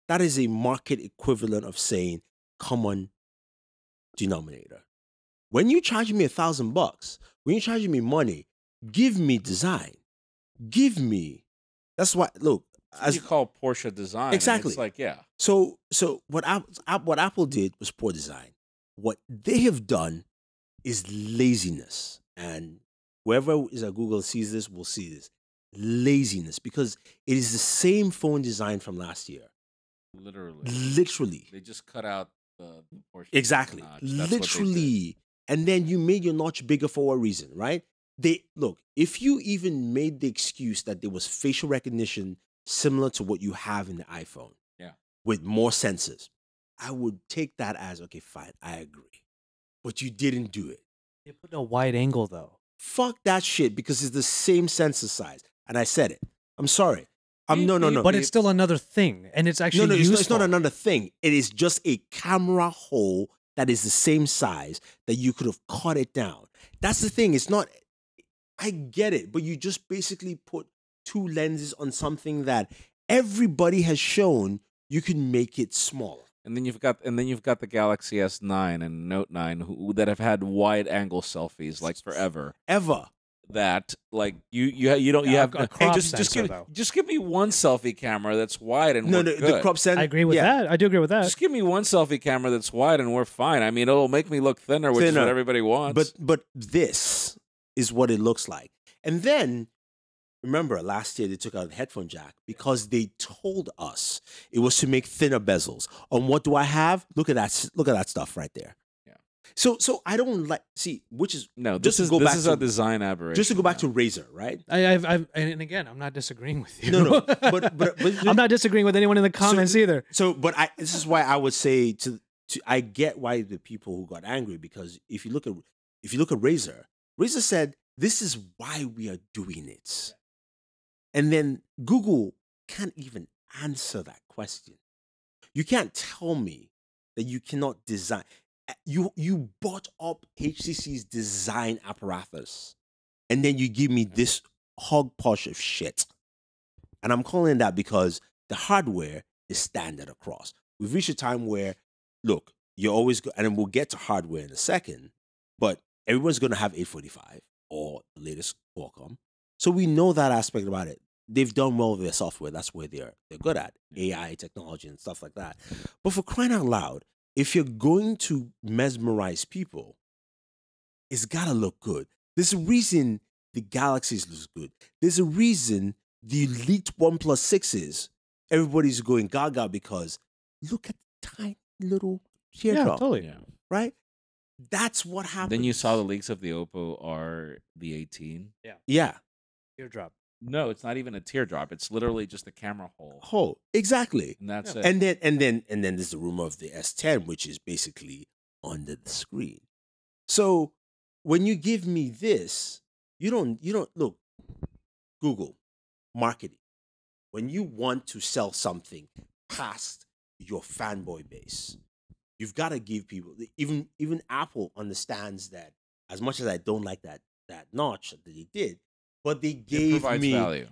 That is a market equivalent of saying common denominator. When you're charging me $1,000, when you're charging me money, give me design. Give me. That's why. Look, As you call Porsche design. and Exactly. It's like, yeah. So what Apple did was poor design. What they have done is laziness, and whoever is at Google sees this will see this laziness, because it is the same phone design from last year. Literally. They just cut out the Porsche. Exactly. notch. That's what they did. Literally. And then you made your notch bigger for what reason, right? If you even made the excuse that there was facial recognition similar to what you have in the iPhone, Yeah. with more sensors, I would take that as, okay, fine, I agree. But you didn't do it. They put a wide angle though. Fuck that shit, because it's the same sensor size. And I said it. I'm sorry. No. But it's still another thing, and it's actually No, useful. it's not another thing. It is just a camera hole that is the same size that you could have cut it down. That's the thing. It's not. I get it, but you just basically put two lenses on something that everybody has shown you can make it smaller. And then you've got the Galaxy S9 and Note 9 that have had wide angle selfies like forever. Ever. That like you have a crop just give me one selfie camera that's wide and we're The good. crop sensor. I agree with that. I do agree with that. Just give me one selfie camera that's wide and we're fine. I mean, it'll make me look thinner, which is what everybody wants. But this is what it looks like. And then remember last year they took out the headphone jack because they told us it was to make thinner bezels. And what do I have? Look at that! Look at that stuff right there. Yeah. So I don't like which is No, just this to go is back this is to, a design aberration. just to go back now. to Razer, right? And again, I'm not disagreeing with you. No, but I'm not disagreeing with anyone in the comments either. So, but this is why I would say I get why the people who got angry, because if you look at Razer, Razer said this is why we are doing it, and then Google can't even answer that question. You can't tell me that you cannot design. You bought up HTC's design apparatus, and then you give me this hogposh of shit. And I'm calling that because the hardware is standard across. We've reached a time where, look, you're always and we'll get to hardware in a second, but everyone's going to have 845 or the latest Qualcomm. So we know that aspect about it. They've done well with their software. That's where they're good at, AI technology and stuff like that. But for crying out loud, if you're going to mesmerize people, it's got to look good. There's a reason the Galaxies look good. There's a reason the elite OnePlus 6s, everybody's going gaga because look at the tiny little teardrop. Yeah, totally. Yeah. Right? That's what happened. Then you saw the leaks of the Oppo R, the 18. Yeah. Teardrop. No, it's not even a teardrop. It's literally just a camera hole. Oh, exactly. And that's it. And then there's the rumor of the S10, which is basically under the screen. So when you give me this, you don't look, Google marketing. When you want to sell something past your fanboy base, you've got to give people, even Apple understands that, as much as I don't like that notch that they did, but they gave me value.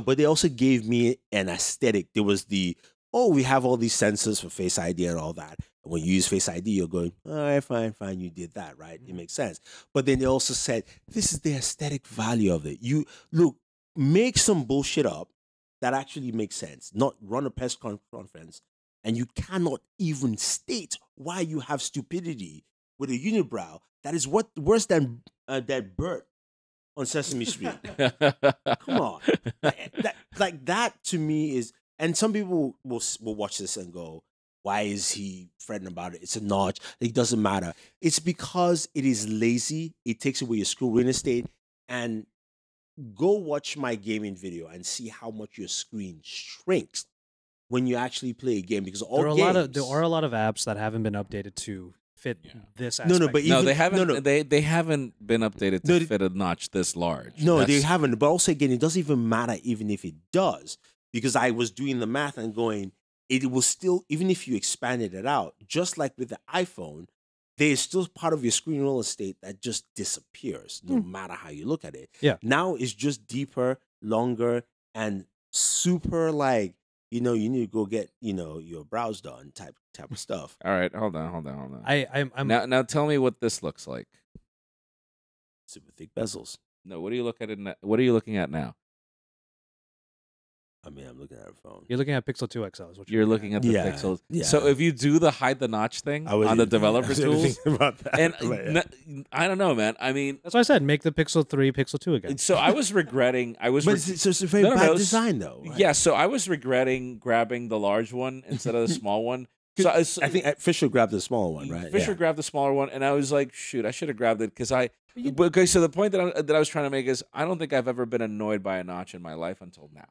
But they also gave me an aesthetic. There was we have all these sensors for Face ID and all that. And when you use Face ID, you're going, all right, fine, you did that, right? It makes sense. But then they also said, this is the aesthetic value of it. You look, make some bullshit up that actually makes sense. Not run a press conference, and you cannot even state why you have stupidity with a unibrow that is worse than that Bert on Sesame Street. Come on, that to me is. And some people will watch this and go, why is he fretting about it? It's a notch. It doesn't matter. It's because it is lazy. It takes away your screen real estate. And go watch my gaming video and see how much your screen shrinks when you actually play a game. Because there are a lot of apps that haven't been updated to fit this aspect. They haven't. They haven't been updated to fit a notch this large. No, they haven't. But also, again, it doesn't even matter even if it does. Because I was doing the math and going, it will still, even if you expanded it out, just like with the iPhone, there is still part of your screen real estate that just disappears, no matter how you look at it. Yeah. Now it's just deeper, longer, and super you need to go get, your brows done type of stuff. All right, hold on. I'm now tell me what this looks like. Super thick bezels. No, what are you looking at now? I mean, I'm looking at a phone. You're looking at Pixel 2 XL. Is what you're looking at the Pixels. Yeah. So if you do the hide the notch thing on the developer tools, about that, and I don't know, man. I mean, that's why I said make the Pixel 3 Pixel 2 again. So I was regretting. But it's a very bad design, though. Right? Yeah. So I was regretting grabbing the large one instead of the small one. So I think Fisher grabbed the smaller one, right? Fisher grabbed the smaller one, and I was like, shoot, I should have grabbed it because Okay, so the point that I was trying to make is I don't think I've ever been annoyed by a notch in my life until now.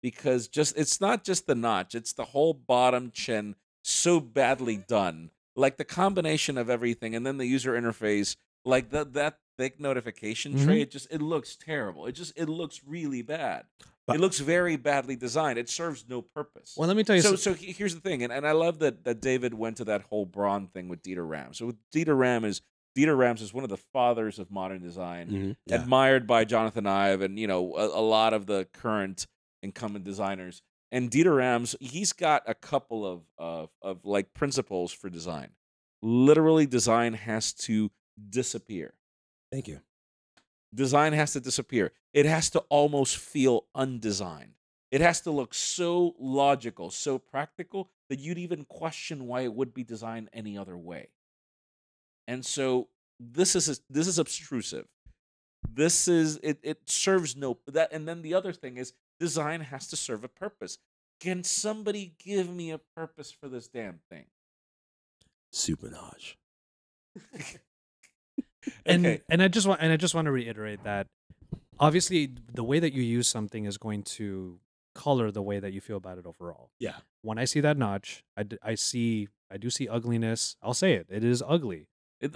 Because it's not just the notch, it's the whole bottom chin so badly done. Like the combination of everything and then the user interface, like that thick notification tray, it looks terrible. It looks really bad. It looks very badly designed. It serves no purpose. Well, let me tell you So here's the thing, and I love that David went to that whole Braun thing with Dieter Rams. So with Dieter Rams is one of the fathers of modern design, admired by Jonathan Ive and a lot of the current incumbent designers. And Dieter Rams, he's got a couple of like principles for design. Literally, design has to disappear. Thank you. Design has to disappear. It has to almost feel undesigned. It has to look so logical, so practical that you'd even question why it would be designed any other way. And so this is obtrusive. This is it serves no that. And then the other thing is design has to serve a purpose. Can somebody give me a purpose for this damn thing? Super notch. Okay. And I just want to reiterate that obviously the way that you use something is going to color the way that you feel about it overall. Yeah. When I see that notch, I do see ugliness. I'll say it. It is ugly.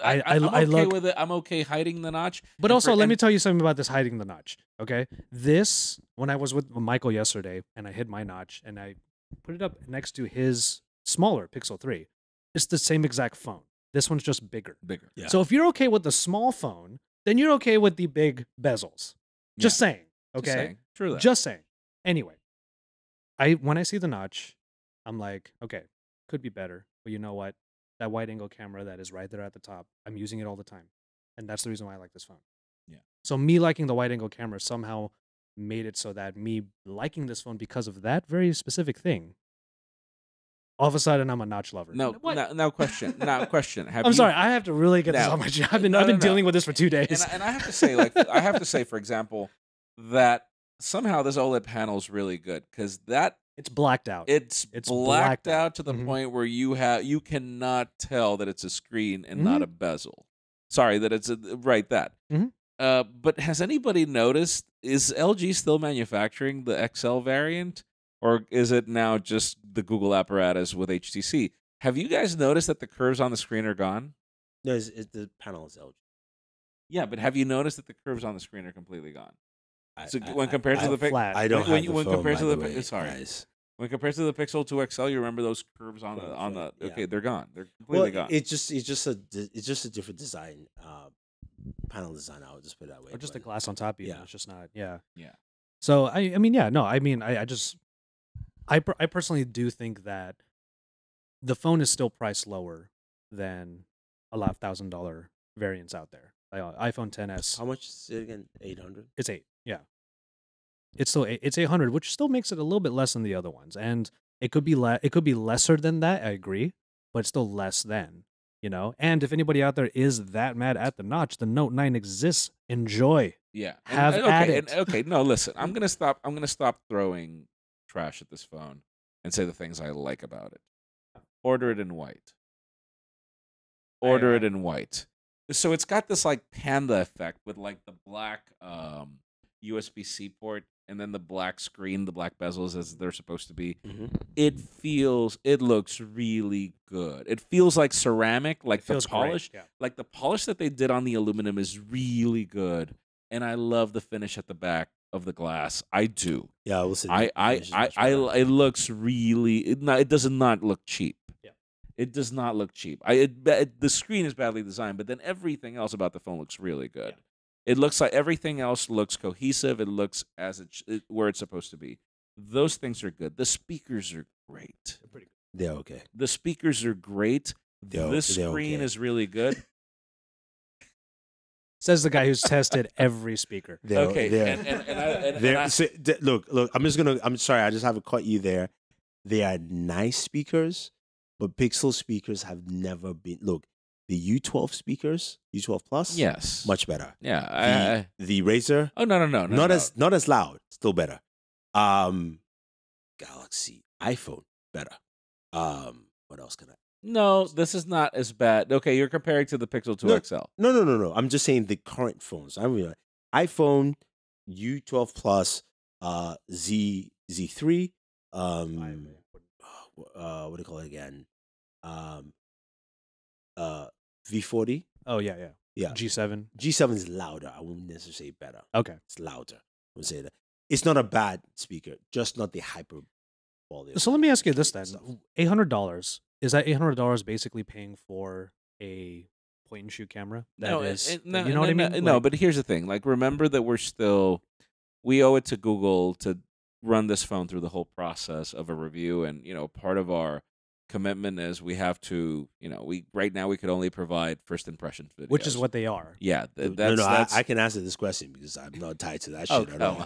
I'm okay with it. I'm okay hiding the notch. But also, let me tell you something about this hiding the notch. Okay, this when I was with Michael yesterday, and I hid my notch, and I put it up next to his smaller Pixel 3. It's the same exact phone. This one's just bigger. Bigger. Yeah. So if you're okay with the small phone, then you're okay with the big bezels. Just saying. Okay. Just saying. True that. Just saying. Anyway, when I see the notch, I'm like, okay, could be better. But you know what? That wide angle camera that is right there at the top, I'm using it all the time. And that's the reason why I like this phone. Yeah. So me liking the wide angle camera somehow made it so that me liking this phone because of that very specific thing, all of a sudden I'm a notch lover. No question. No question. I'm sorry, I have to really get this on my chin. I've been dealing with this for 2 days. And I have to say, for example, that somehow this OLED panel is really good because it's blacked out. It's blacked out to the point where you cannot tell that it's a screen and not a bezel. Sorry, that it's that. But has anybody noticed? Is LG still manufacturing the XL variant, or is it now just the Google apparatus with HTC? Have you guys noticed that the curves on the screen are gone? No, the panel is LG. Yeah, but have you noticed that the curves on the screen are completely gone? So when I compared to the flat. I don't have the phone, compared to by the way, sorry. guys. When compared to the Pixel 2 XL, you remember those curves on the Yeah. okay, they're gone. They're completely gone. It's just a different design, panel design. I would just put it that way. Or just the glass on top. Yeah. It's just not. Yeah. Yeah. So I mean, yeah, no, I mean, I personally do think that the phone is still priced lower than a lot of $1,000 variants out there. Like iPhone XS. How much is it again? 800. It's 8. Yeah. It's still it's 800, which still makes it a little bit less than the other ones, and it could be lesser than that. I agree, but it's still less than, you know. And if anybody out there is that mad at the notch, the Note 9 exists. Enjoy. Yeah. Have at it. Okay, no, listen. I'm gonna stop throwing trash at this phone and say the things I like about it. Order it in white. Order it in white. So it's got this like panda effect with like the black USB-C port and then the black screen, the black bezels as they're supposed to be. It looks really good. It feels like ceramic, like the polish. Great, yeah. Like the polish that they did on the aluminum is really good. And I love the finish at the back of the glass. I do. Yeah, I will say. It looks really. It does not look cheap. Yeah. It does not look cheap. The screen is badly designed, but then everything else about the phone looks really good. Yeah. It looks like everything else looks cohesive. It looks where it's supposed to be. Those things are good. The speakers are great. They're pretty good. They're okay. The speakers are great. This screen is really good. Says the guy who's tested every speaker. Okay. Look. I'm sorry. I just have to cut you there. They are nice speakers, but Pixel speakers have never been. Look, the U12 speakers, U12 Plus, yes, much better. Yeah. The Razer. Oh no. Not as loud. Still better. Galaxy, iPhone, better. What else can I? No, this is not as bad. Okay, you're comparing to the Pixel 2 XL. No. I'm just saying the current phones. I mean, iPhone, U12 Plus, Z3, what do you call it again? V40. Oh yeah. G7. G7 is louder. I wouldn't necessarily say better. Okay, it's louder. I would say that it's not a bad speaker, just not the hyper quality. So let me ask you this then: $800. Is that $800 basically paying for a point and shoot camera? You know what I mean? No, but here's the thing. Like, remember that we owe it to Google to run this phone through the whole process of a review, and part of our commitment is we have to, right now we could only provide first impressions videos, which is what they are. Yeah, I can answer this question because I'm not tied to that shit at all.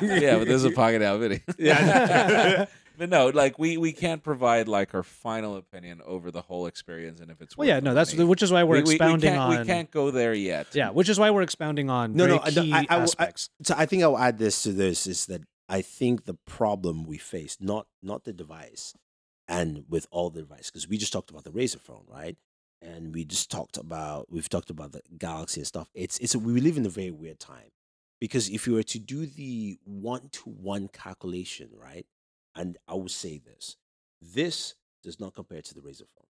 Yeah, but this is a Pocketnow video. Yeah. But no, like we can't provide like our final opinion over the whole experience and if it's Well, worth yeah, the no, that's money. which is why we're expounding we on. we can't go there yet. Yeah, which is why we're expounding on No, very no, key aspects. so I think I'll add this to this is that I think the problem we face, not the device, and with all the device, because we just talked about the Razer phone, right? And we've talked about the Galaxy and stuff. We live in a very weird time because if you were to do the 1-to-1 calculation, right, and I would say this does not compare to the Razer phone.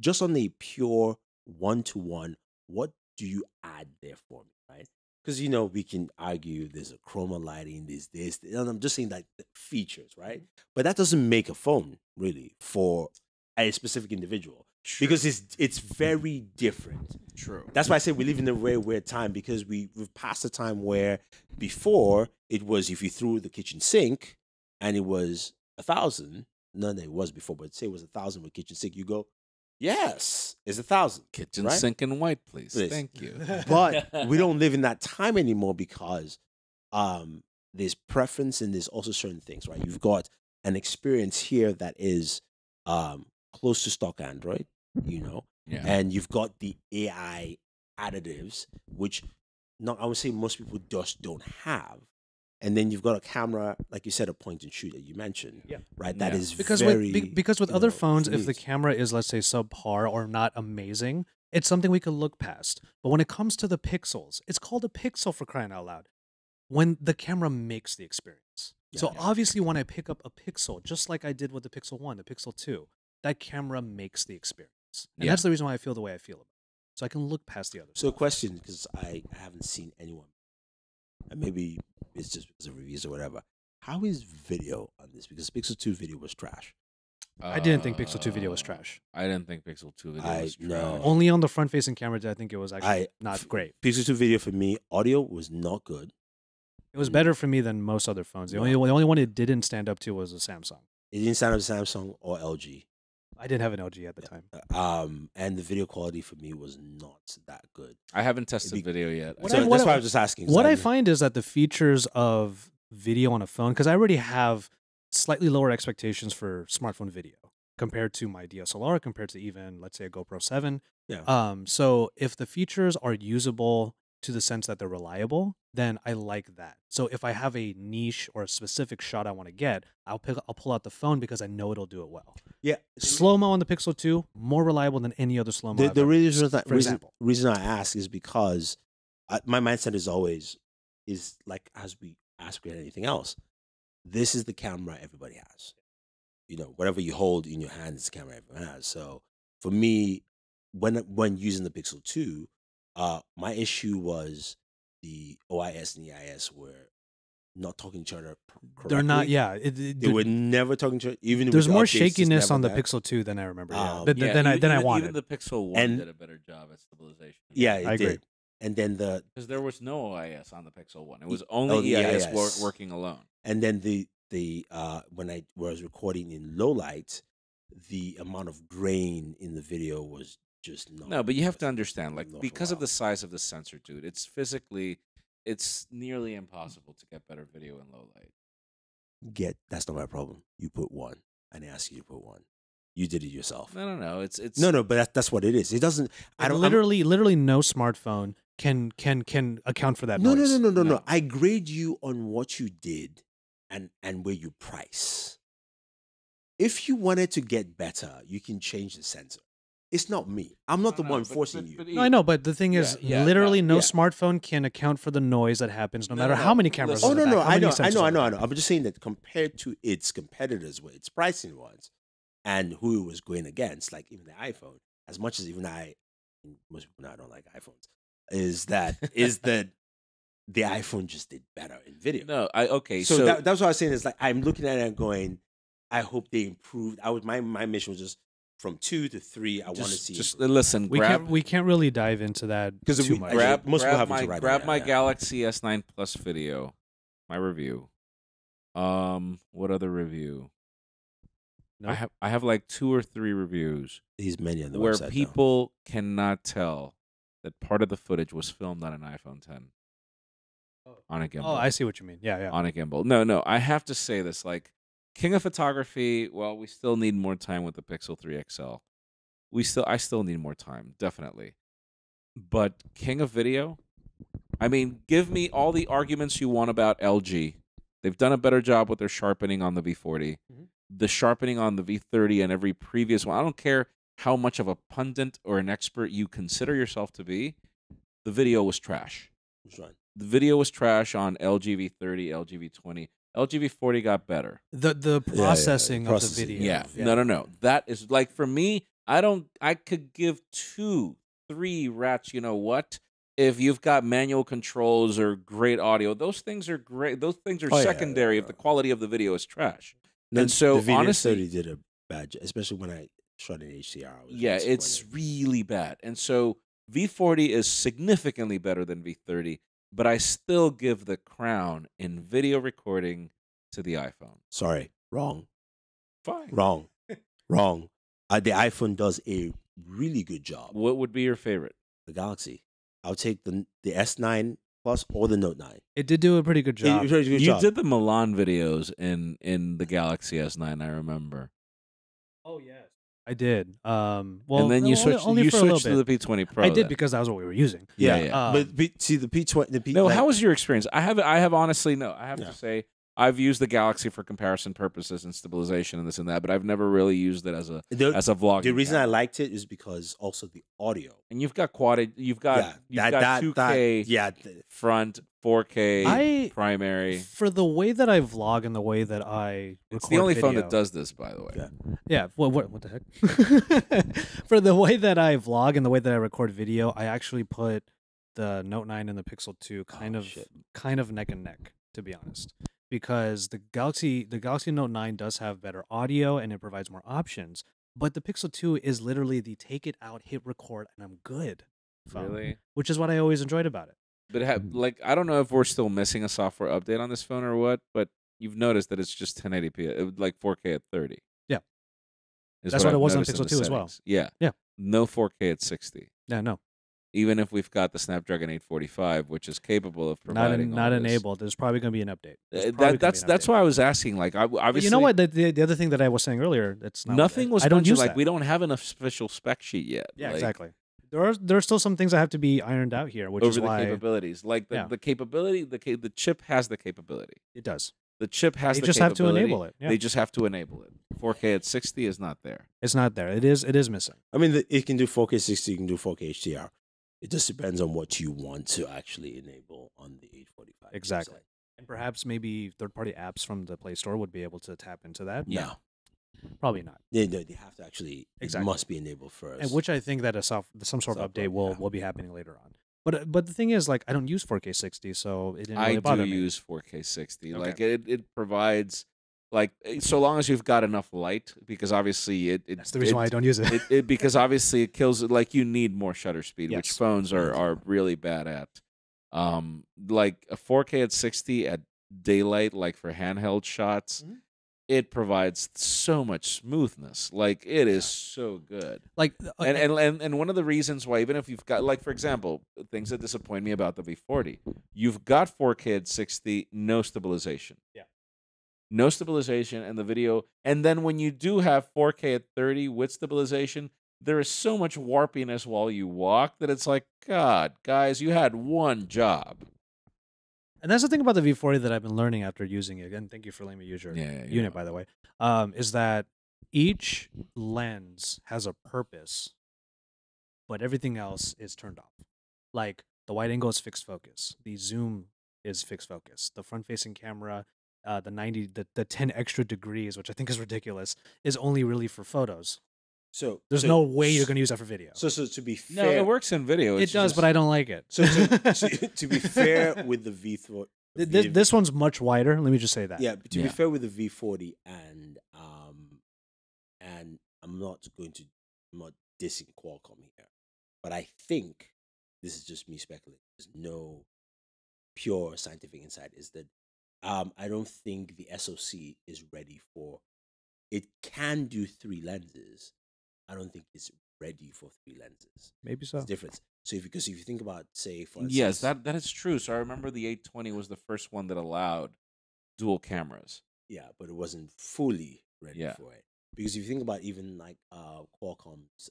Just on a pure 1-to-1, what do you add there for me, right? Because we can argue there's a Chroma Lighting, there's this, and I'm just saying like the features, right? But that doesn't make a phone really for a specific individual because it's very different. True. That's why I say we live in a very weird time because we've passed a time where before it was if you threw the kitchen sink and it was 1,000. None that it was before, but say it was 1,000 with kitchen sink, you go, yes, it's 1,000. Kitchen right? sink in white, please. Please. Thank you. But we don't live in that time anymore because there's preference and there's also certain things, right? You've got an experience here that is close to stock Android, Yeah. and you've got the AI additives, which I would say most people just don't have. And then you've got a camera, like you said, a point and shoot that you mentioned, right? That Yeah. is Because very with other phones, if the unique. camera is, let's say, subpar or not amazing, it's something we could look past. But when it comes to the pixels, it's called a pixel for crying out loud. When the camera makes the experience. So obviously when I pick up a Pixel, just like I did with the Pixel 1, the Pixel 2, that camera makes the experience. And that's the reason why I feel the way I feel about it. So I can look past the other So, stuff. question, because I haven't seen anyone, and maybe it's just because of reviews or whatever. How is video on this? Because Pixel 2 video was trash. I didn't think Pixel 2 video was trash. I didn't think Pixel 2 video was trash. No. Only on the front-facing camera did I think it was actually not great. Pixel 2 video for me, audio was not good. It was better for me than most other phones. The only one it didn't stand up to was a Samsung. It didn't stand up to Samsung or LG. I didn't have an LG at the time. And the video quality for me was not that good. I haven't tested video yet. That's why I was just asking. What I find is that the features of video on a phone, because I already have slightly lower expectations for smartphone video compared to my DSLR, compared to even, let's say, a GoPro 7. Yeah. So if the features are usable to the sense that they're reliable, then I like that. So if I have a niche or a specific shot I want to get, I'll pull out the phone because I know it'll do it well. Yeah. Slow-mo on the Pixel 2, more reliable than any other slow-mo. The reason I ask is because my mindset is always like as we ask with anything else. This is the camera everybody has. Whatever you hold in your hand is the camera everyone has. So for me, when using the Pixel 2, my issue was the OIS and the EIS were not talking to each other correctly. They're not, they were never talking to each other. Even there's with more updates, it's shakiness never on the that. Pixel 2 than I remember. Than I wanted. Even the Pixel 1 did a better job at stabilization. Yeah, I agree. did. And then because there was no OIS on the Pixel 1. It was only EIS working alone. And then when I was recording in low light, the amount of grain in the video was just not. No, but you have to understand, like, because of the size of the sensor, dude, it's nearly impossible to get better video in low light. That's not my problem. You put one. I didn't ask you to put one. You did it yourself. No. It's no, but that's what it is. It doesn't. I don't. Literally, no smartphone can account for that. noise. No. I grade you on what you did, and where you price. If you wanted to get better, you can change the sensor. It's not me. I'm not the one forcing you. No, I know, but the thing is, literally, no smartphone can account for the noise that happens, no matter how many cameras. Oh no, I know. I'm just saying that compared to its competitors, where its pricing was, and who it was going against, like even the iPhone. As much as even most people now don't like iPhones, is that the iPhone just did better in video. No, So that's what I was saying. Is like I'm looking at it and going, I hope they improved. My mission was just from 2 to 3. I want to see. Just listen. We can't really dive into that too much. Grab my Galaxy S9 Plus video, my review. What other review? No? I have like 2 or 3 reviews. These many on the where website, people cannot tell that part of the footage was filmed on an iPhone 10 on a gimbal. Oh, I see what you mean. Yeah. On a gimbal. No. I have to say this. Like, King of photography. Well, we still need more time with the Pixel 3 XL. I still need more time, definitely. But king of video. I mean, give me all the arguments you want about LG. They've done a better job with their sharpening on the V40. Mhm. The sharpening on the V30 and every previous one. I don't care how much of a pundit or an expert you consider yourself to be. The video was trash. Which one? The video was trash on LG V30, LG V20. LG V40 got better. The processing of the Processing, video. Yeah. No. That is like, for me, I could give 2, 3 rats, you know what? If you've got manual controls or great audio, those things are great. Those things are secondary if the quality of the video is trash. And so, the honestly, did a bad job, especially when I shot in HDR. yeah, it's really bad. And so V40 is significantly better than V30, but I still give the crown in video recording to the iPhone. Sorry, wrong. Fine. Wrong. The iPhone does a really good job. What would be your favorite? The Galaxy. I'll take the S9 Plus or the Note 9. It did do a pretty good job. You did the Milan videos in the Galaxy S9, I remember. Oh yes, I did. Well, and then you switched. only You for a little switched to bit. the P20 Pro. I did then. because that was what we were using. Yeah. But see the P20. No, how was your experience? I have honestly no. I have Yeah. to say I've used the Galaxy for comparison purposes and stabilization and this and that, but I've never really used it as a vlogging. The reason I camera. liked it is because also the audio. And you've got quad. You've got 2K front, 4K primary. For the way that I vlog and the way that I It's record the only phone video- that does this, by the way. Yeah. Yeah. What the heck? For the way that I vlog and the way that I record video, I actually put the Note 9 and the Pixel 2 kind of neck and neck, to be honest. Because the Galaxy Note 9 does have better audio and it provides more options, but the Pixel 2 is literally the take it out, hit record, and I'm good phone, Really? which is what I always enjoyed about it. But I don't know if we're still missing a software update on this phone or what, but you've noticed that it's just 1080p, like 4K at 30. Yeah. Is That's what I've it was on noticed in Pixel the 2 as well. settings. Yeah. Yeah. No 4K at 60. Yeah, no, Even if we've got the Snapdragon 845, which is capable of providing not all this. enabled. There's probably going to be an update. There's probably gonna be an That's update. why I was asking. Like, obviously, But you know what? The other thing that I was saying earlier, that's not nothing was I don't mentioned. use Like, that. we don't have an official spec sheet yet. Yeah, Like, exactly. There are still some things that have to be ironed out here, which over is the why capabilities. Like the capability, the chip has the capability. it does. The chip has They the just have to capability. enable it. Yeah. They just have to enable it. 4K at 60 is not there. It's not there. It is missing. I mean, it can do 4K 60, it can do 4K HDR. It just depends on what you want to actually enable on the 845. Exactly. And perhaps maybe third-party apps from the Play Store would be able to tap into that. No. Probably not. They have to actually, Exactly. it must be enabled first. And which I think that some sort of Software, update will be happening later on. But the thing is, like, I don't use 4K 60, so it didn't really I bother do me. use 4K 60. Okay. Like it provides, like, so long as you've got enough light, because obviously That's the reason why I don't use it. because obviously it kills it. Like, you need more shutter speed, which Yes. phones are really bad at. Like a 4K at 60 at daylight, like for handheld shots, Mhm. it provides so much smoothness. Like, it is so good. Like, And one of the reasons why, even if you've got, like, for example, things that disappoint me about the V40, you've got 4K at 60, no stabilization. Yeah. No stabilization, and the video. And then when you do have 4K at 30 with stabilization, there is so much warpiness while you walk that it's like, God, guys, you had one job. and that's the thing about the V40 that I've been learning after using it. And thank you for letting me use your unit, by the way. Is that each lens has a purpose, but everything else is turned off. Like, the wide angle is fixed focus, the zoom is fixed focus, the front-facing camera, the 10 extra degrees, which I think is ridiculous, is only really for photos. So There's no way you're going to use that for video. So to be No, fair, it works in video. It does, but I don't like it. So to be fair with the V40, This one's much wider. Let me just say that. yeah. To Yeah. be fair with the V40, and I'm not dissing Qualcomm here, but I think this is just me speculating. There's no pure scientific insight. Is that I don't think the SoC is ready for. It can do 3 lenses. I don't think it's ready for 3 lenses. Maybe so. It's different. So because if you think about, say, for instance, Yes, that is true. So I remember the 820 was the first one that allowed dual cameras. Yeah, but it wasn't fully ready Yeah. for it. Because if you think about even like Qualcomm's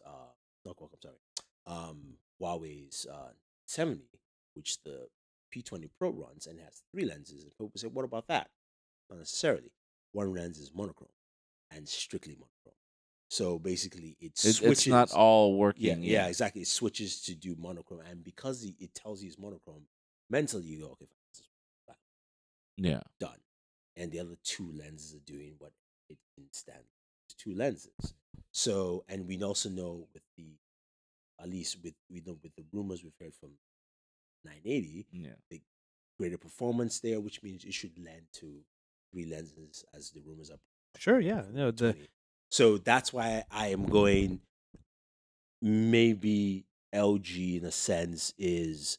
not Qualcomm, sorry, Huawei's 70, which the P20 Pro runs and has 3 lenses, and people say, what about that? Not necessarily. One lens is monochrome and strictly monochrome. So basically, it switches. It's not all Yeah, working. yeah, exactly. It switches to do monochrome, and because it tells you it's monochrome, mentally you go, okay, fine, this is fine, Yeah. done. And the other 2 lenses are doing what it can stand. 2 lenses. So, and we also know with the, at least with we know with the rumors we've heard from 980, Yeah. the greater performance there, which means it should lend to 3 lenses as the rumors are. Sure, yeah. for No, the 20. So that's why I am going. Maybe LG, in a sense, is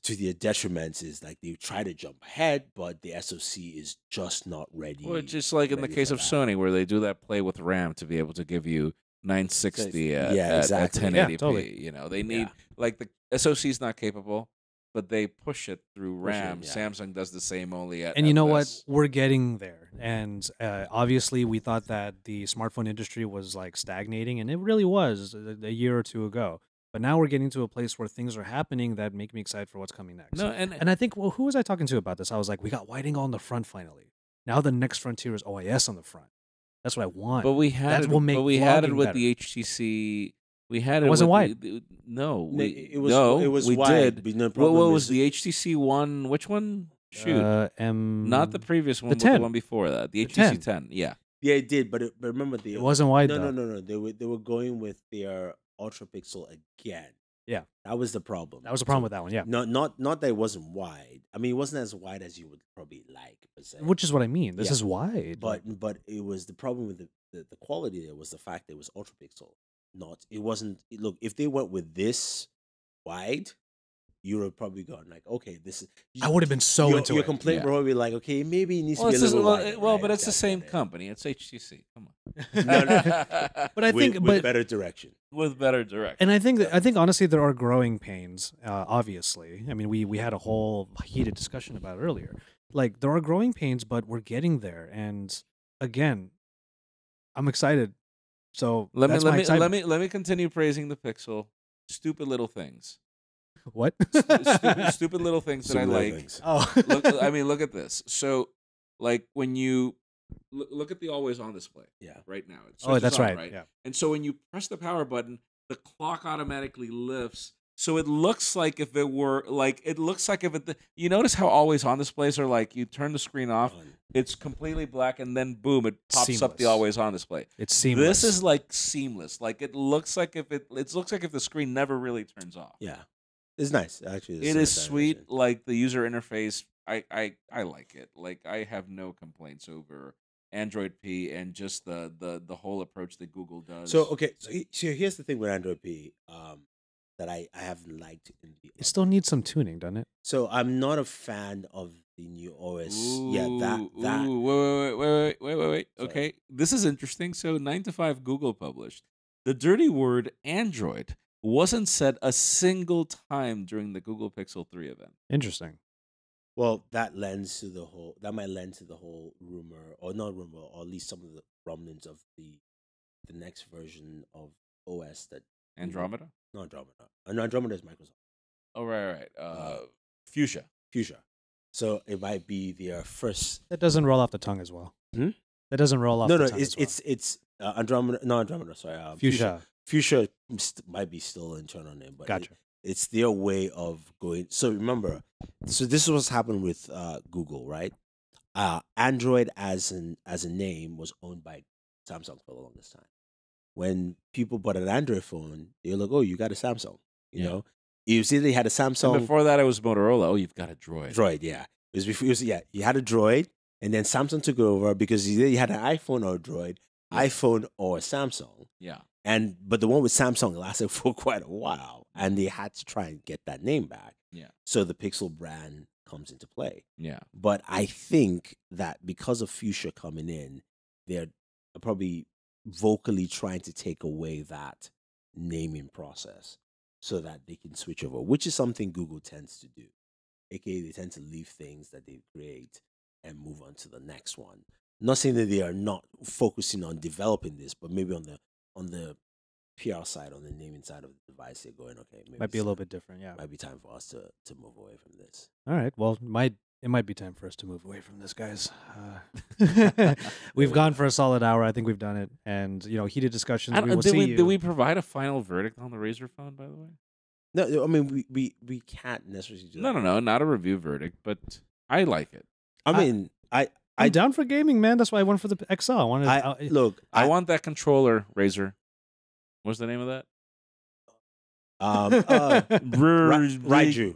to their detriment. Is like they try to jump ahead, but the SoC is just not ready. Well, just like in the ready case for of that. Sony, where they do that play with RAM to be able to give you 960 at, Yeah, at exactly. 1080p. Yeah, totally. You know, they need Yeah. like the SoC is not capable, but they push it through Push it, RAM. yeah. Samsung does the same, only at and you know what? less. We're getting there. And obviously, we thought that the smartphone industry was like stagnating, and it really was a year or two ago. But now we're getting to a place where things are happening that make me excited for what's coming next. No, and And I think, well, who was I talking to about this? I was like, we got Whiting on the front finally. Now the next frontier is OIS on the front. That's what I want. but we had That it. will make But we had it vlogging with better. the HTC. We had it. It wasn't with wide. No, No, we it was no, it was we wide. did. But no What problem was is the HTC one? Which one? Shoot, not the previous one, but the 10. one before that. The The HTC 10. 10. Yeah. Yeah, it did, but remember It wasn't wide, No, though. no. They were going with their ultra pixel again. Yeah. That was the problem. That was the problem with that one, yeah. Not that it wasn't wide. I mean, it wasn't as wide as you would probably like, per se. Which is what I mean. This Yeah. is wide. But it was the problem with the quality there was the fact that it was ultra pixel. It wasn't. Look, if they went with this wide, you would have probably gone like, okay, this is. I would have been so your, into your it. complaint Yeah. would probably be like, okay, maybe it needs to be a it's the- little wider. well, right? but it's the Okay, I same get it. company. It's HTC. Come on. No. But I think, with but better direction. With better direction. and I think honestly there are growing pains. Obviously, I mean we had a whole heated discussion about it earlier. Like there are growing pains, but we're getting there. And again, I'm excited. So Let that's me my let excitement. me let me continue praising the Pixel. Stupid little things. What? Stupid little things that I Some little like. things. Oh, Look at this. So, like when you look at the always on display. Yeah. Right now. It oh, switches that's on, right. Yeah. And so when you press the power button, the clock automatically lifts. So it looks like if it were you notice how always on displays are like you turn the screen off, it's completely black, and then boom, it pops up the Seamless. always on display. It's seamless. This is like seamless. Like it looks like if the screen never really turns off. Yeah. It's nice. Actually, It is sweet. Like the user interface, I like it. Like I have no complaints over Android P and just the whole approach that Google does. So okay, so here's the thing with Android P, that I haven't liked in the. It still needs some tuning, doesn't it? So I'm not a fan of the new OS. Yeah, that. Wait. Sorry. Okay, this is interesting. So 9 to 5 Google published the dirty word Android wasn't said a single time during the Google Pixel 3 event. Interesting. Well, that lends to the whole. That might lend to the whole rumor, or not rumor, or at least some of the rumblings of the next version of OS that Andromeda? No, Andromeda. And Andromeda is Microsoft. Oh, right. Fuchsia. Fuchsia. So it might be their first. That doesn't roll off the tongue as well. Hmm? That doesn't roll off No, the no, tongue as well. it's Andromeda. No, Andromeda. Sorry, Fuchsia. Fuchsia might be still internal name, but Gotcha. it's their way of going. So remember, so this is what's happened with Google, right? Android as a name was owned by Samsung for the longest time. When people bought an Android phone, they were like, "Oh, you got a Samsung," you Yeah. know. You see, they had a Samsung. And before that, it was Motorola. Oh, you've got a Droid. Droid, yeah. It was before. You had a Droid, and then Samsung took it over because you had an iPhone or a Droid, Yeah. iPhone or a Samsung. Yeah. But the one with Samsung lasted for quite a while, and they had to try and get that name back. Yeah. So the Pixel brand comes into play. Yeah. But I think that because of Fuchsia coming in, they're probably vocally trying to take away that naming process so that they can switch over, which is something Google tends to do. AKA, they tend to leave things that they create and move on to the next one. Not saying that they are not focusing on developing this, but maybe on the PR side, on the naming side of the device, they're going, okay, maybe Might be a little bit different, yeah. Might be time for us to move away from this. All right. Well, it might be time for us to move away from this, guys. We've gone for a solid hour. I think we've done it, and heated discussions. We will see you. Did we provide a final verdict on the Razer phone, by the way? No, I mean we can't necessarily do that. No, not a review verdict, but I like it. I'm down for gaming, man. That's why I went for the XL. I wanted. Look, I want that controller, Razer. What's the name of that? Raiju.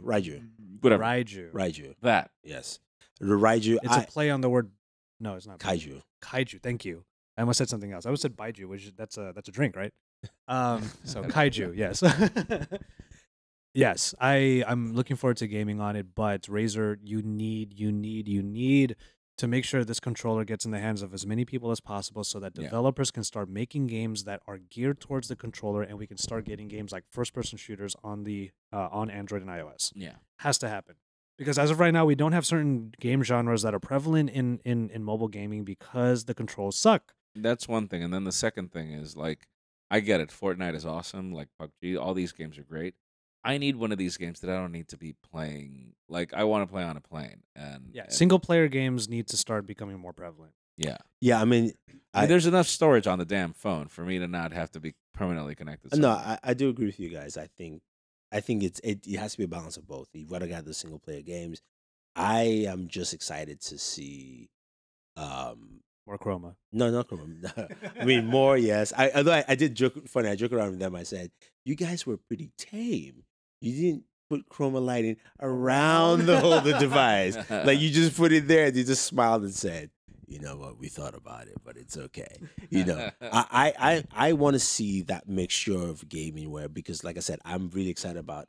Whatever. Raiju. That. Yes. The Raiju. It's a play on the word. No, it's not. Kaiju. Kaiju. Thank you. I almost said something else. I almost said baiju, which that's a drink, right? So kaiju. Yes. Yes. I'm looking forward to gaming on it, but Razer, you need to make sure this controller gets in the hands of as many people as possible so that developers can start making games that are geared towards the controller, and we can start getting games like first-person shooters on the on Android and iOS. Yeah. Has to happen. Because as of right now, we don't have certain game genres that are prevalent in mobile gaming because the controls suck. That's one thing. And then the second thing is, like, I get it. Fortnite is awesome. Like, PUBG, all these games are great. I need one of these games that I don't need to be playing. Like, I want to play on a plane. And single-player games need to start becoming more prevalent. Yeah. Yeah, I mean, there's enough storage on the damn phone for me to not have to be permanently connected. No, I do agree with you guys. I think it has to be a balance of both. You've got to get the single-player games. I am just excited to see more Chroma. No, not Chroma. I mean, more, yes. Although I did joke, funny, I joke around with them. I said, you guys were pretty tame. You didn't put Chroma Lighting around the device. Like, you just put it there and you just smiled and said, you know what, we thought about it, but it's okay. I want to see that mixture of gaming where, because like I said, I'm really excited about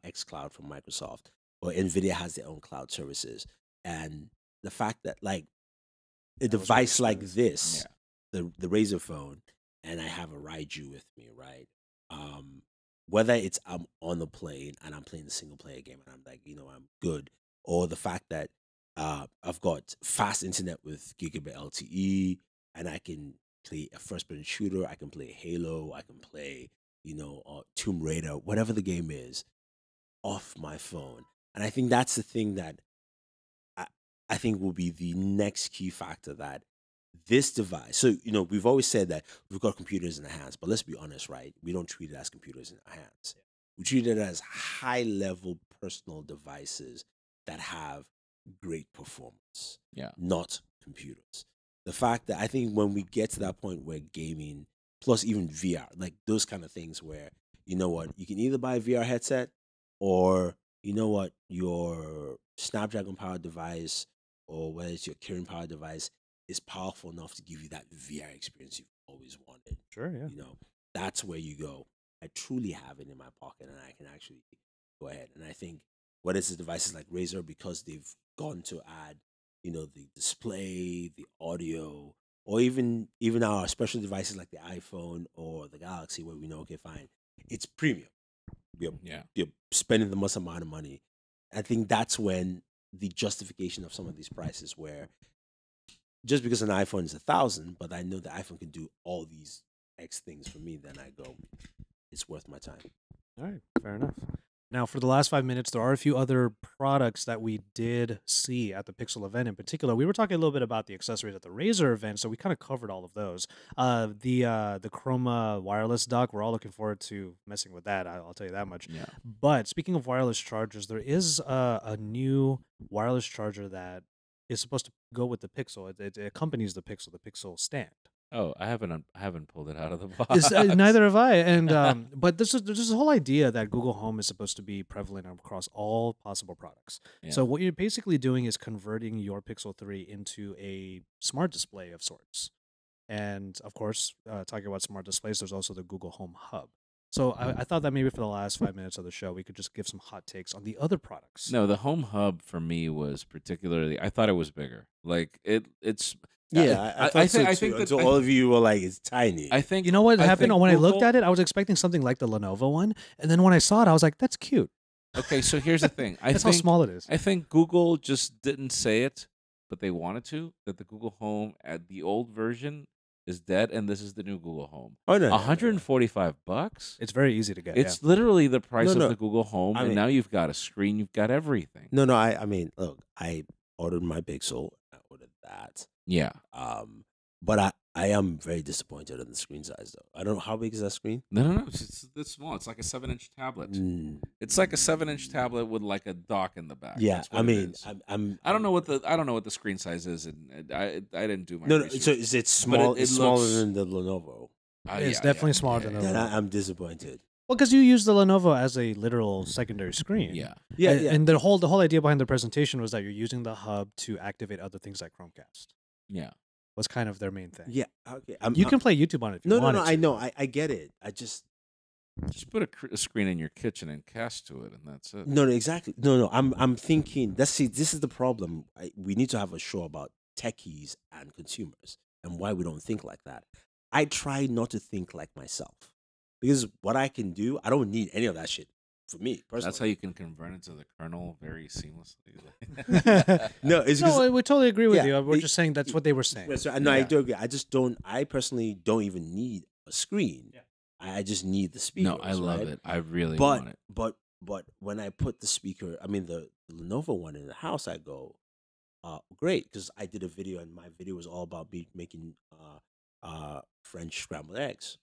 xCloud from Microsoft, or NVIDIA has their own cloud services. And the fact that, like, a device like this, the Razer phone, and I have a Raiju with me, right? Whether it's I'm on the plane and I'm playing the single player game and I'm like, I'm good, or the fact that I've got fast internet with gigabit LTE and I can play a first person shooter, I can play Halo, I can play, Tomb Raider, whatever the game is, off my phone. And I think that's the thing that I think will be the next key factor, that this device. So, we've always said that we've got computers in our hands, but let's be honest, right? We don't treat it as computers in our hands. We treat it as high level personal devices that have great performance, not computers. The fact that I think when we get to that point where gaming, plus even VR, like those kind of things where, you can either buy a VR headset or, your Snapdragon powered device, or whether it's your Kirin powered device, is powerful enough to give you that VR experience you've always wanted. Sure, yeah. That's where you go, I truly have it in my pocket and I can actually go ahead. And I think whether it's the devices like Razer, because they've gone to add, the display, the audio, or even our special devices like the iPhone or the Galaxy, where we know, okay, fine, it's premium. You're spending the most amount of money. I think that's when the justification of some of these prices, where just because an iPhone is 1,000, but I know the iPhone can do all these X things for me, then I go, it's worth my time. All right, fair enough. Now, for the last 5 minutes, there are a few other products that we did see at the Pixel event. In particular, we were talking a little bit about the accessories at the Razer event, so we kind of covered all of those. The Chroma wireless dock, we're all looking forward to messing with that. I'll tell you that much. Yeah. But speaking of wireless chargers, there is a new wireless charger that is supposed to go with the Pixel. It accompanies the Pixel stand. Oh, I haven't pulled it out of the box. Neither have I. And but there's this whole idea that Google Home is supposed to be prevalent across all possible products. Yeah. So what you're basically doing is converting your Pixel 3 into a smart display of sorts. And of course, talking about smart displays, there's also the Google Home Hub. So I thought that maybe for the last 5 minutes of the show, we could just give some hot takes on the other products. No, the Home Hub for me was particularly, I thought it was bigger. Like it's. Yeah, I think that all of you were like, it's tiny. I think you know what happened when Google, I looked at it. I was expecting something like the Lenovo one, and then when I saw it, I was like, "That's cute." Okay, so here's the thing. That's how small it is. I think Google just didn't say it, but they wanted to, that the Google Home at the old version is dead, and this is the new Google Home. Oh no, no, no, no. $145. It's very easy to get. It's literally the price No, of no. the Google Home, I and mean- now you've got a screen, you've got everything. No, no. I mean, look, I ordered my Pixel. I ordered that. Yeah. But I am very disappointed in the screen size, though. I don't know how big is that screen. No. It's small. It's like a 7-inch tablet. It's like a 7-inch tablet with like a dock in the back. Yeah, That's what I it mean, is. I don't know what the screen size is, and I didn't do my no. research. So is it small? it It's smaller looks- than the Lenovo. It's definitely smaller than the Then Lenovo. I'm disappointed. Well, because you use the Lenovo as a literal secondary screen. Yeah. Yeah, And, yeah. and the whole idea behind the presentation was that you're using the hub to activate other things like Chromecast. Yeah. Was kind of their main thing. Yeah. Okay. You can play YouTube on it if you No, no, wanted no. to. I know. I get it. I just Just put a screen in your kitchen and cast to it, and that's it. no, exactly. No. I'm thinking. This is the problem. We need to have a show about techies and consumers and why we don't think like that. I try not to think like myself because what I can do, I don't need any of that shit for me personally. That's how you can convert into the kernel very seamlessly. No, it's No, we totally agree with Yeah, you. We're it- just saying that's what they were saying. no, I Yeah. do agree. I just don't. I personally don't even need a screen. Yeah. I just need the speakers. No, I love right? it. I really But want it. but when I put the speaker, I mean the Lenovo one in the house, I go, great, because I did a video and my video was all about me making French scrambled eggs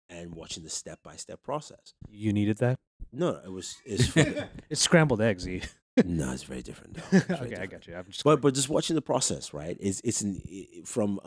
and watching the step-by-step process. You needed that? No, it's for the, It's scrambled eggs. no, it's very different. Though. It's very Okay, I different. got you. I'm just But just watching the process, right? From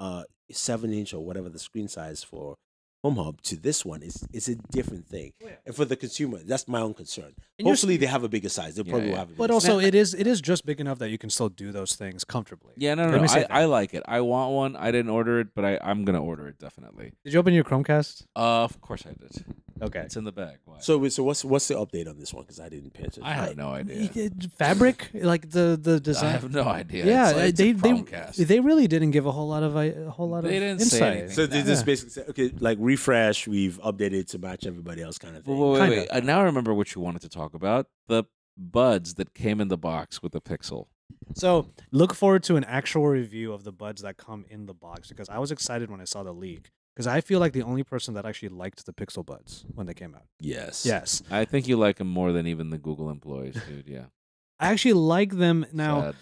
7-inch or whatever the screen size for Home Hub to this one is a different thing. Oh, yeah. And for the consumer, that's my own concern. And you're Hopefully, they have a bigger size. They Yeah, probably will yeah. have. A But bigger also, size. it is just big enough that you can still do those things comfortably. Yeah, no, Let no. me say that. I like it. I want one. I didn't order it, but I'm gonna order it definitely. Did you open your Chromecast? Of course I did. Okay. It's in the bag. Why? So what's the update on this one? Because I didn't pay attention. I have no idea. Fabric, like the design. I have no idea. Yeah, it's a they Chromecast. they really didn't give a whole lot of They didn't say insight. anything. So they just Yeah. basically say, okay, like refresh, we've updated to match everybody else, kind of thing. Wait. Kinda. Now I remember what you wanted to talk about. The buds that came in the box with the Pixel. So look forward to an actual review of the buds that come in the box because I was excited when I saw the leak because I feel like the only person that actually liked the Pixel buds when they came out. Yes. Yes, I think you like them more than even the Google employees, dude. Yeah. I actually like them now. Sad.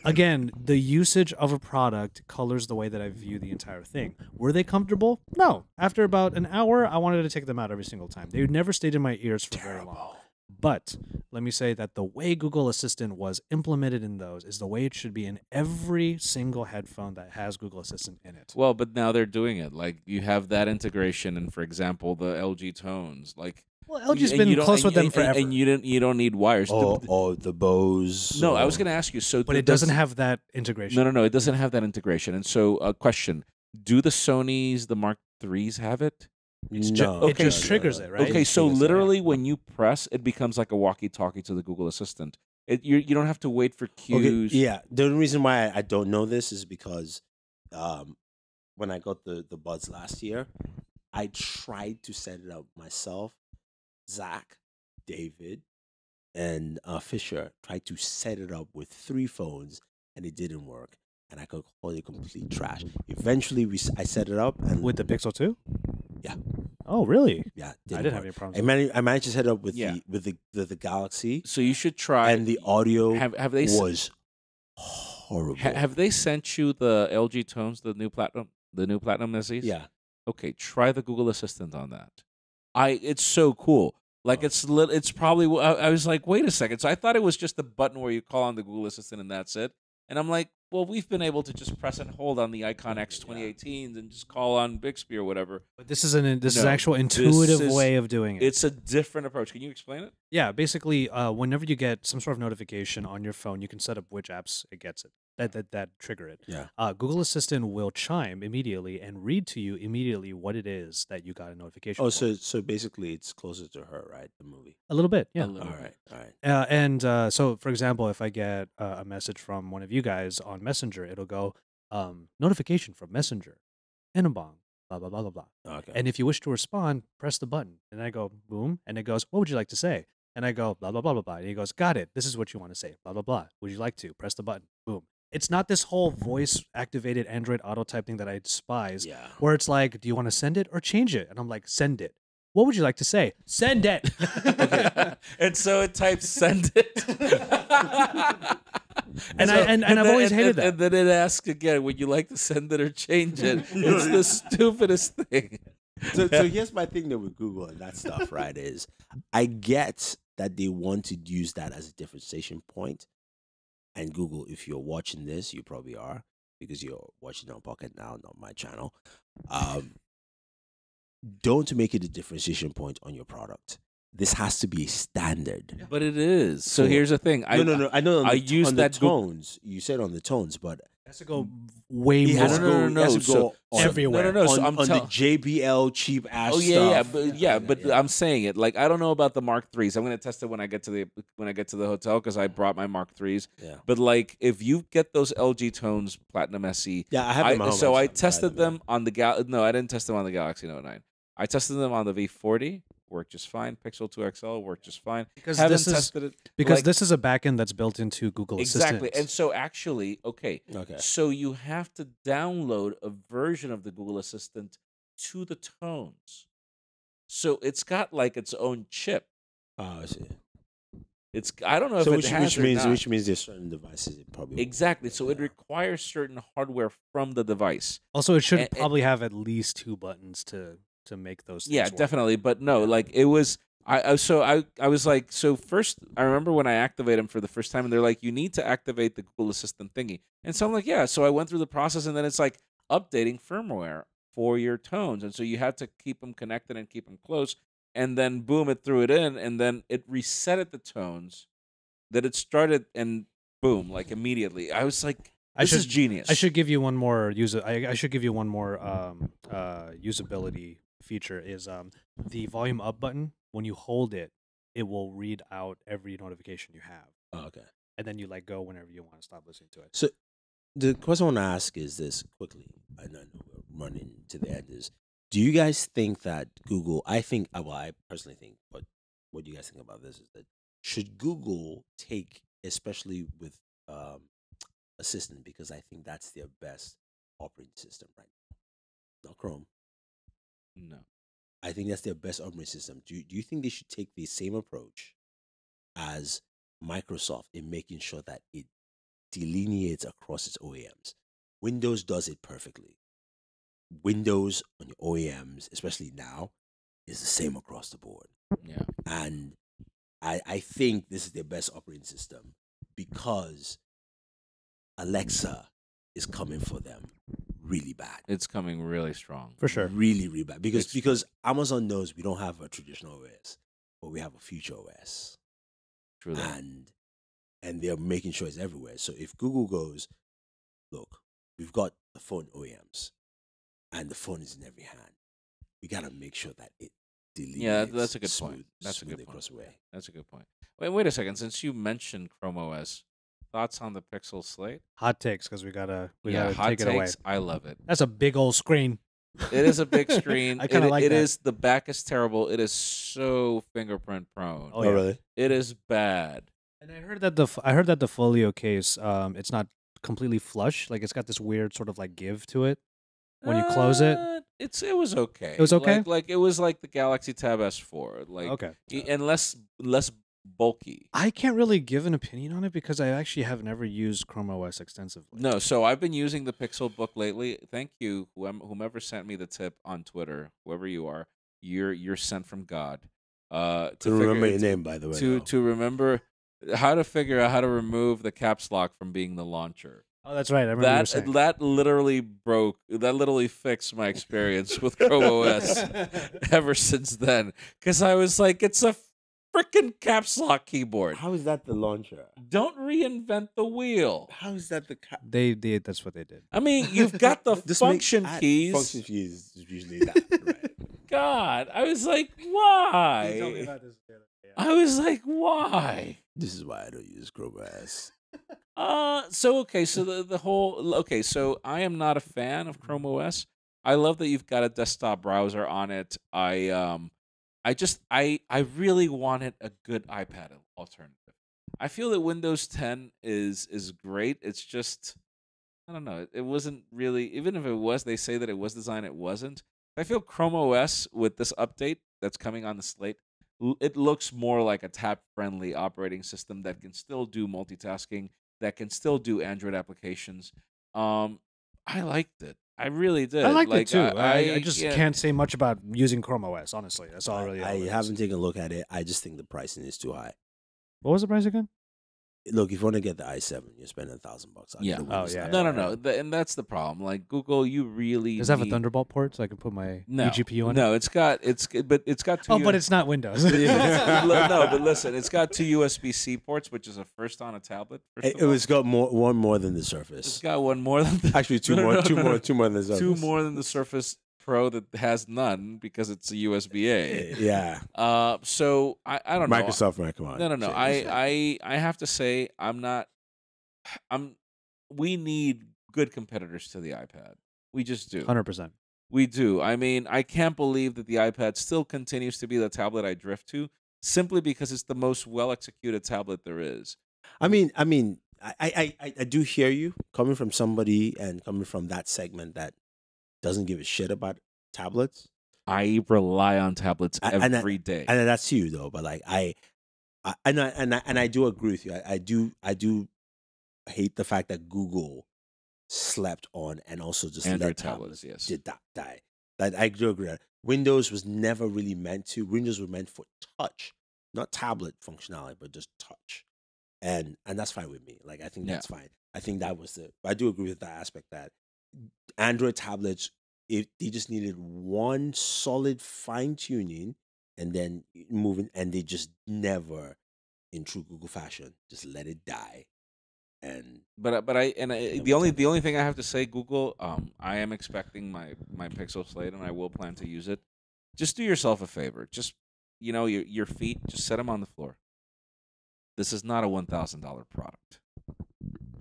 Again, the usage of a product colors the way that I view the entire thing. Were they comfortable? No. After about an hour, I wanted to take them out every single time. They never stayed in my ears for very long. But let me say that the way Google Assistant was implemented in those is the way it should be in every single headphone that has Google Assistant in it. Well, but now they're doing it. Like you have that integration, and for example, the LG tones. Like Well, LG's and you been don't- close and- with them and- forever. and you don't need wires. Or the Bose. No, I or- was going to ask you. So, but it doesn't have that integration. No, it doesn't have that integration. And so, a question: do the Sonys, the Mark IIIs, have it? It's No, it just triggers it, right? Okay, so triggers it. literally, when you press, it becomes like a walkie-talkie to the Google Assistant. You don't have to wait for Okay, cues. yeah. The only reason why I don't know this is because when I got the buds last year, I tried to set it up myself. Zach, David, and Fisher tried to set it up with 3 phones, and it didn't work. And I could call it complete trash. Eventually, I set it up, and With the Pixel 2? Yeah. Oh, really? yeah, I didn't have work. any problems. I managed to set it up with Yeah. the Galaxy, So you should try. and the audio have they was horrible. have they sent you the LG tones, the new platinum SEs? Yeah. Okay, try the Google Assistant on that. It's so cool. Like it's probably. I was like, wait a second. So I thought it was just the button where you call on the Google Assistant and that's it. And I'm like, well, we've been able to just press and hold on the Icon X 2018s and just call on Bixby or whatever. But this is an No, actual this intuitive is- way of doing it. It's a different approach. Can you explain it? Yeah, basically, whenever you get some sort of notification on your phone, you can set up which apps it gets it that trigger it. Yeah. Google Assistant will chime immediately and read to you immediately what it is that you got a notification. Oh, for. so basically, it's closer to her, right? The movie. A little bit, yeah. A little All bit. right, all right. And so, for example, if I get a message from one of you guys on Messenger, it'll go notification from Messenger, Enobong, blah blah blah blah blah. Okay. And if you wish to respond, press the button. And I go, boom. And it goes, what would you like to say? And I go, blah, blah, blah, blah, blah. And he goes, got it. This is what you want to say. Blah, blah, blah. Would you like to? Press the button. Boom. it's not this whole voice activated Android auto type thing that I despise. Yeah. Where it's like, do you want to send it or change it? And I'm like, send it. What would you like to say? Send it. And so it types send it. And I've always hated that. And then it asks again, would you like to send it or change it? It's the stupidest thing. So here's my thing though with Google and that stuff, right? Is I get that they want to use that as a differentiation point. And Google, if you're watching this, you probably are because you're watching on Pocketnow, not my channel. Don't make it a differentiation point on your product. This has to be a standard. But it is. So here's the thing. No. I know. I use on that the tones. You said on the tones, but It has to go way it more. has to go, it has to So- go on, everywhere. No. on, So I'm on the JBL cheap ass Oh stuff. but I'm saying it. Like I don't know about the Mark IIIs. I'm gonna test it when I get to the hotel because I brought my Mark IIIs. Yeah. But like if you get those LG tones Platinum SE, Yeah, I have them at home, so I actually. tested them on the No, I didn't test them on the Galaxy Note 9. I tested them on the V40. Worked just fine. Pixel 2 XL worked just fine. Because Haven't this is tested it because like- this is a backend that's built into Google exactly. Assistant. And so actually, okay. Okay. So you have to download a version of the Google Assistant to the tones. So it's got like its own chip. Oh, I see. I don't know So if it has or not. which means there's certain devices it probably won't. Exactly. So it Yeah. requires certain hardware from the device. Also, it should and- probably have at least 2 buttons to make those things Yeah, work. definitely. But no, like it was. I was like, so first I remember when I activated them for the first time, and they're like, you need to activate the Google Assistant thingy, and so I'm like, yeah. So I went through the process, and then it's like updating firmware for your tones, and so you had to keep them connected and keep them close, and then boom, it threw it in, and then it resetted the tones that it started, and boom, like immediately. I was like, this is genius. I should give you one more I should give you one more usability feature is the volume up button. When you hold it, it will read out every notification you have, Oh, okay. and then you let go whenever you want to stop listening to it. So the question I want to ask is this quickly. I know we're running to the end. Is do you guys think that Google? I personally think, but what do you guys think about this? Is that should Google take, especially with Assistant, because I think that's their best operating system right now. Not Chrome. no. I think that's their best operating system. Do you think they should take the same approach as Microsoft in making sure that it delineates across its OEMs? Windows does it perfectly. Windows on your OEMs, especially now, is the same across the board. Yeah. And I think this is their best operating system because Alexa is coming for them really bad. It's coming really strong. For sure. Really, really bad. It's- Because Amazon knows we don't have a traditional OS, but we have a future OS. True that. And they're making sure it's everywhere. So if Google goes, look, we've got the phone OEMs and the phone is in every hand, we gotta make sure that it deletes. Yeah, that's a good point. That's a good point. across the way. That's a good point. Wait a second. Since you mentioned Chrome OS, thoughts on the Pixel Slate? Hot takes because we gotta hot take it away. takes. I love it. That's a big old screen. It is a big screen. I kinda like it that. is the back is terrible. It is so fingerprint prone. Oh, yeah. Really? It is bad. And I heard that the Folio case, it's not completely flush. Like it's got this weird sort of like give to it when you close it. It was okay. It was okay? Like it was like the Galaxy Tab S4. Like Okay. and less bulky. I can't really give an opinion on it because I actually have never used Chrome OS extensively. No, so I've been using the Pixel Book lately. Thank you, whomever sent me the tip on Twitter, whoever you are. You're sent from God. To remember your name, by the way. To remember how to figure out how to remove the caps lock from being the launcher. Oh, that's right. I remember you were saying. That literally fixed my experience with Chrome OS ever since then. Because I was like, it's a freaking caps lock keyboard. How is that the launcher? Don't reinvent the wheel. How is that the They did. That's what they did. I mean, you've got the function keys. Function keys is usually that, right? God, I was like, why? I was like, why? This is why I don't use Chrome OS. So the whole so I am not a fan of Chrome OS. I love that you've got a desktop browser on it. I really wanted a good iPad alternative. I feel that Windows 10 is great. It's just I don't know. It wasn't really, even if it was, they say that it was designed, it wasn't. I feel Chrome OS with this update that's coming on the slate, it looks more like a tab-friendly operating system that can still do multitasking, that can still do Android applications. I liked it. I really did. I liked it too. I just yeah. can't say much about using Chrome OS, honestly. That's all really. I haven't taken a look at it. I just think the pricing is too high. What was the price again? Look, if you want to get the i7, you're spending $1,000. Yeah. Oh, yeah. No. And that's the problem. Like Google, you really Does it have a Thunderbolt port so I can put my eGPU on it? No, it's got two. Oh, but it's not Windows. No, but listen, it's got two USB-C ports, which is a first on a tablet. It was got one more than the Surface. It's got one more than Actually two more than the Surface. Two more than the Surface Pro that has none because it's a USB-A. Yeah. So I don't know. Microsoft recommend. No. I have to say we need good competitors to the iPad. We just do. 100%. We do. I mean, I can't believe that the iPad still continues to be the tablet I drift to simply because it's the most well-executed tablet there is. I do hear you coming from somebody and coming from that segment that doesn't give a shit about tablets. I rely on tablets every day. And that's you though, but like I do agree with you. I do hate the fact that Google slept on and also just Android let tablets, yes, did that die. Like I do agree. Windows was never really meant to. Windows was meant for touch, not tablet functionality, but just touch, and that's fine with me. Like I think that's fine. I think that was I do agree with that aspect that Android tablets, if they just needed one solid fine tuning and then moving, and they just never, in true Google fashion, just let it die. And the only thing I have to say, Google, I am expecting my Pixel Slate, and I will plan to use it. Just do yourself a favor. Just your feet, just set them on the floor. This is not a $1,000 product.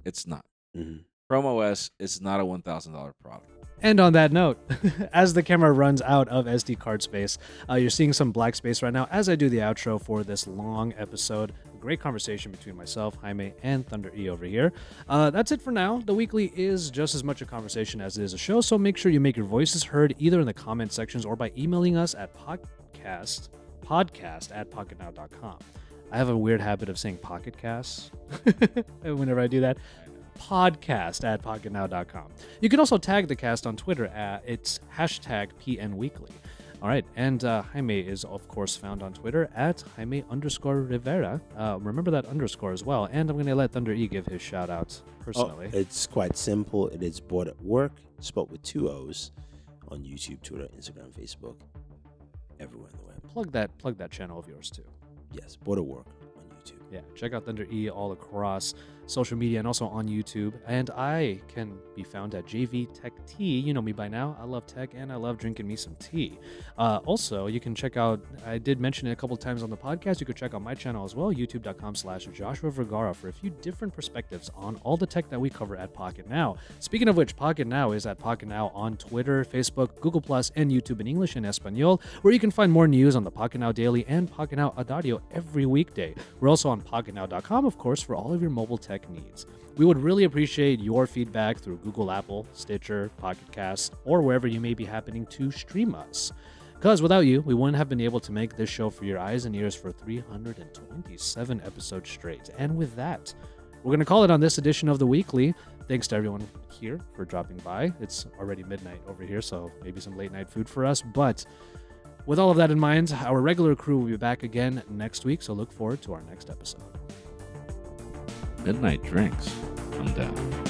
It's not. Mm-hmm. Chrome OS is not a $1,000 product. And on that note, as the camera runs out of SD card space, you're seeing some black space right now as I do the outro for this long episode. A great conversation between myself, Jaime, and Thunder E over here. That's it for now. The weekly is just as much a conversation as it is a show, so make sure you make your voices heard either in the comment sections or by emailing us at podcast@pocketnow.com. I have a weird habit of saying pocketcast whenever I do that. Podcast@pocketnow.com. You can also tag the cast on Twitter at it's #PNWeekly. All right, and Jaime is of course found on Twitter at Jaime_Rivera. Remember that underscore as well. And I'm going to let Thunder E give his shout out personally. It's quite simple. It is Booredatwork, spelled with 2 O's, on YouTube, Twitter, Instagram, Facebook, everywhere on the web. Plug that channel of yours too. Yes, Booredatwork on YouTube. Yeah, check out Thunder E all across social media and also on YouTube. And I can be found at JV Tech Tea. You know me by now. I love tech and I love drinking me some tea. Also, you can check out, I did mention it a couple times on the podcast, you could check out my channel as well, youtube.com/Joshua Vergara, for a few different perspectives on all the tech that we cover at Pocket Now. Speaking of which, Pocket Now is at Pocket Now on Twitter, Facebook, Google+, and YouTube in English and Espanol, where you can find more news on the Pocket Now Daily and Pocket Now Audio every weekday. We're also on pocketnow.com, of course, for all of your mobile tech needs. We would really appreciate your feedback through Google, Apple, Stitcher, Pocket Cast, or wherever you may be happening to stream us. Because without you, we wouldn't have been able to make this show for your eyes and ears for 327 episodes straight. And with that, we're going to call it on this edition of The Weekly. Thanks to everyone here for dropping by. It's already midnight over here, so maybe some late night food for us. But with all of that in mind, our regular crew will be back again next week, so look forward to our next episode. Midnight drinks. I'm down.